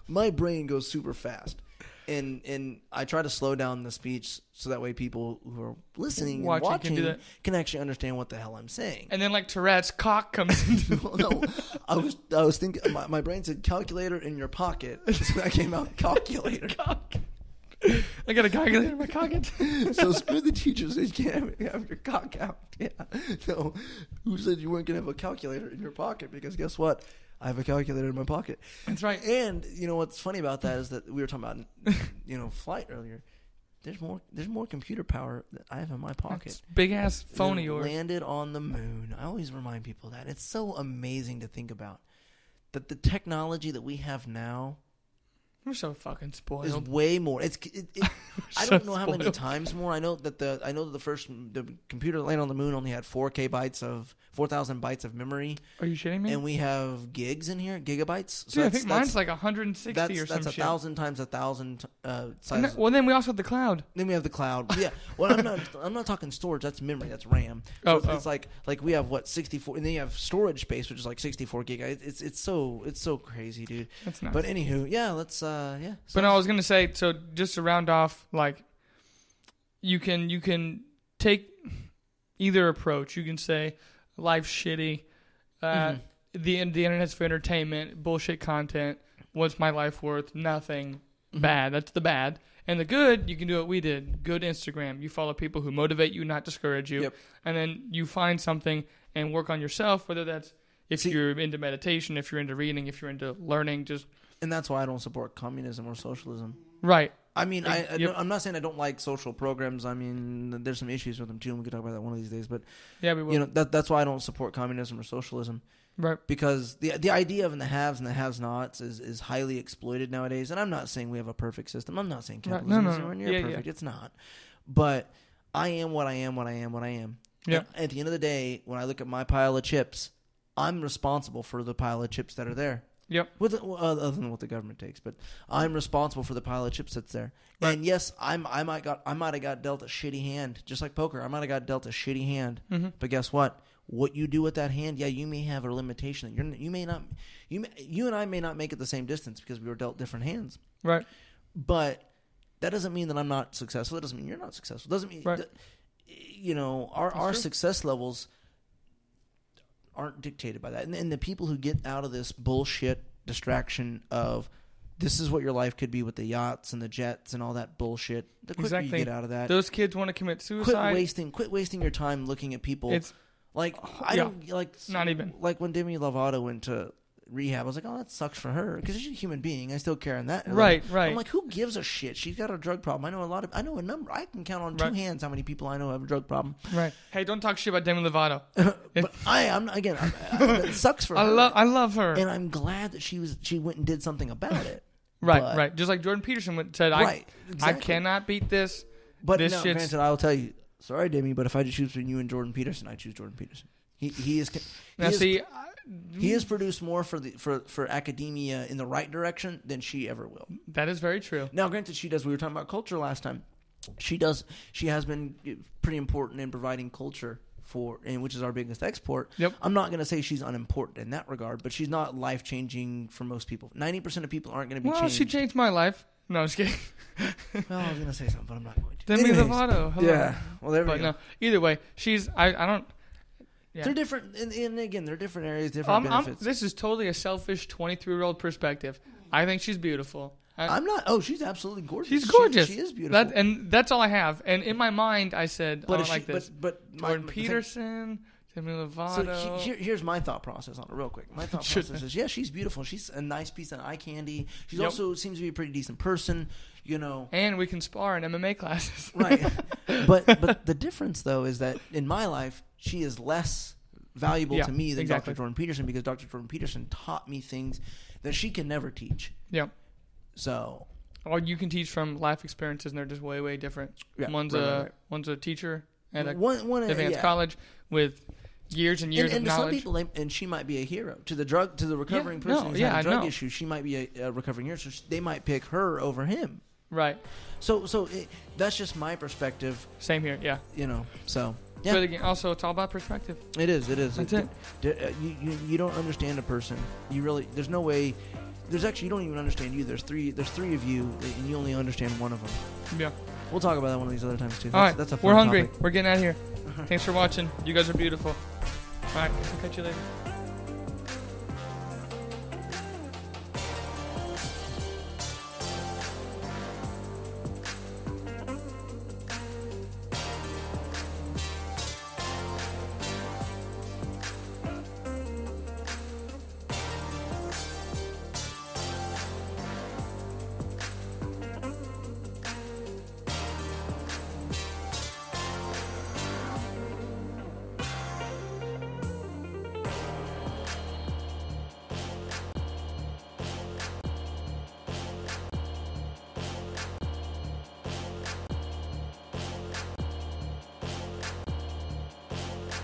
my brain goes super fast, and I try to slow down the speech so that way people who are listening and watching can actually understand what the hell I'm saying. And then, like Tourette's, cock comes into. No, I was thinking. My brain said calculator in your pocket, so that came out calculator. I got a calculator in my pocket. So screw the teachers. You can't have your cock out. Yeah. No. Who said you weren't going to have a calculator in your pocket? Because guess what? I have a calculator in my pocket. That's right. And you know what's funny about that is that we were talking about, flight earlier. There's more computer power that I have in my pocket. Big ass phone of yours. Landed on the moon. I always remind people that it's so amazing to think about that the technology that we have now. We're so fucking spoiled. Is way more. I don't know how many times more. I know that the computer that landed on the moon only had 4,000 bytes of memory. Are you shitting me? And we have gigs in here, gigabytes. So dude, I think mine's like 160 or something. That's 1,000 times 1,000 size. Well, then we also have the cloud. Then we have the cloud. Yeah. Well, I'm not talking storage. That's memory. That's RAM. So it's like we have 64, and then you have storage space, which is like 64 gigabytes. It's so crazy, dude. That's nuts. But anywho, yeah, let's yeah. But no, I was gonna say, so just to round off, like you can take either approach. You can say life's shitty, the internet's for entertainment, bullshit content. What's my life worth? Nothing. Bad. That's the bad. And the good, you can do what we did. Good Instagram. You follow people who motivate you, not discourage you. Yep. And then you find something and work on yourself, whether that's if you're into meditation, if you're into reading, if you're into learning, just. And that's why I don't support communism or socialism. Right. I mean, I'm not saying I don't like social programs. I mean, there's some issues with them too, and we could talk about that one of these days. But yeah, we will. That's why I don't support communism or socialism. Right. Because the idea of the haves and the have-nots is highly exploited nowadays. And I'm not saying we have a perfect system. I'm not saying capitalism is anywhere near perfect. It's not. But I am what I am. Yeah. At the end of the day, when I look at my pile of chips, I'm responsible for the pile of chips that are there. Yep. Other than what the government takes, but I'm responsible for the pile of chips that's there. Right. And yes, I might have got dealt a shitty hand, just like poker. I might have got dealt a shitty hand. Mm-hmm. But guess what? What you do with that hand, you may have a limitation. You and I may not make it the same distance because we were dealt different hands. Right. But that doesn't mean that I'm not successful. That doesn't mean you're not successful. It doesn't mean our success levels aren't dictated by that. And the people who get out of this bullshit distraction of this is what your life could be with the yachts and the jets and all that bullshit, the quicker you get out of that. Those kids want to commit suicide. Quit wasting your time looking at people. It's not even. Like when Demi Lovato went to rehab, I was like, oh, that sucks for her because she's a human being. I still care in that. Right. I'm like, who gives a shit? She's got a drug problem. I know a number. I can count on two hands how many people I know have a drug problem. Right. Hey, don't talk shit about Demi Lovato. But it sucks for her. I love her, and I'm glad that she went and did something about it. Right. Just like Jordan Peterson said, I cannot beat this. But this granted, I'll tell you, sorry, Demi, but if I had to choose between you and Jordan Peterson, I choose Jordan Peterson. He has produced more for academia in the right direction than she ever will. That is very true. Now, granted, she does. We were talking about culture last time. She does. She has been pretty important in providing culture which is our biggest export. Yep. I'm not going to say she's unimportant in that regard, but she's not life changing for most people. 90% of people aren't going to be changed. Well, she changed my life. No, I'm just kidding. Well, I was going to say something, but I'm not going to. Demi Lovato. Hello. Yeah. Well, there we go. No, either way, I don't. Yeah. They're different, and again, they're different areas, different benefits. This is totally a selfish 23-year-old perspective. I think she's beautiful. I'm not. Oh, she's absolutely gorgeous. She's gorgeous. She is beautiful. That's all I have. And in my mind, I said, I don't like this. But Jordan Peterson, Demi Lovato. So here's my thought process on it, real quick. My thought process is, she's beautiful. She's a nice piece of eye candy. She also seems to be a pretty decent person. And we can spar in MMA classes. Right. But the difference though is that in my life, she is less valuable to me than Dr. Jordan Peterson because Dr. Jordan Peterson taught me things that she can never teach. Yeah. So. Or you can teach from life experiences, and they're just way, way different. Yeah, one's a teacher at advanced college with years and years of knowledge. And some people, and she might be a hero to the recovering person who's had a drug issue. She might be a recovering hero, so they might pick her over him. Right. So that's just my perspective. Same here. Yeah. You know. So. Yeah. But again, also, it's all about perspective. It is. That's it. You don't understand a person. You really. There's no way. There's actually, you don't even understand you. There's three of you, and you only understand one of them. Yeah. We'll talk about that one of these other times too. All right. That's a fun We're hungry. topic. We're getting out of here. Thanks for watching. You guys are beautiful. All right. I'll catch you later.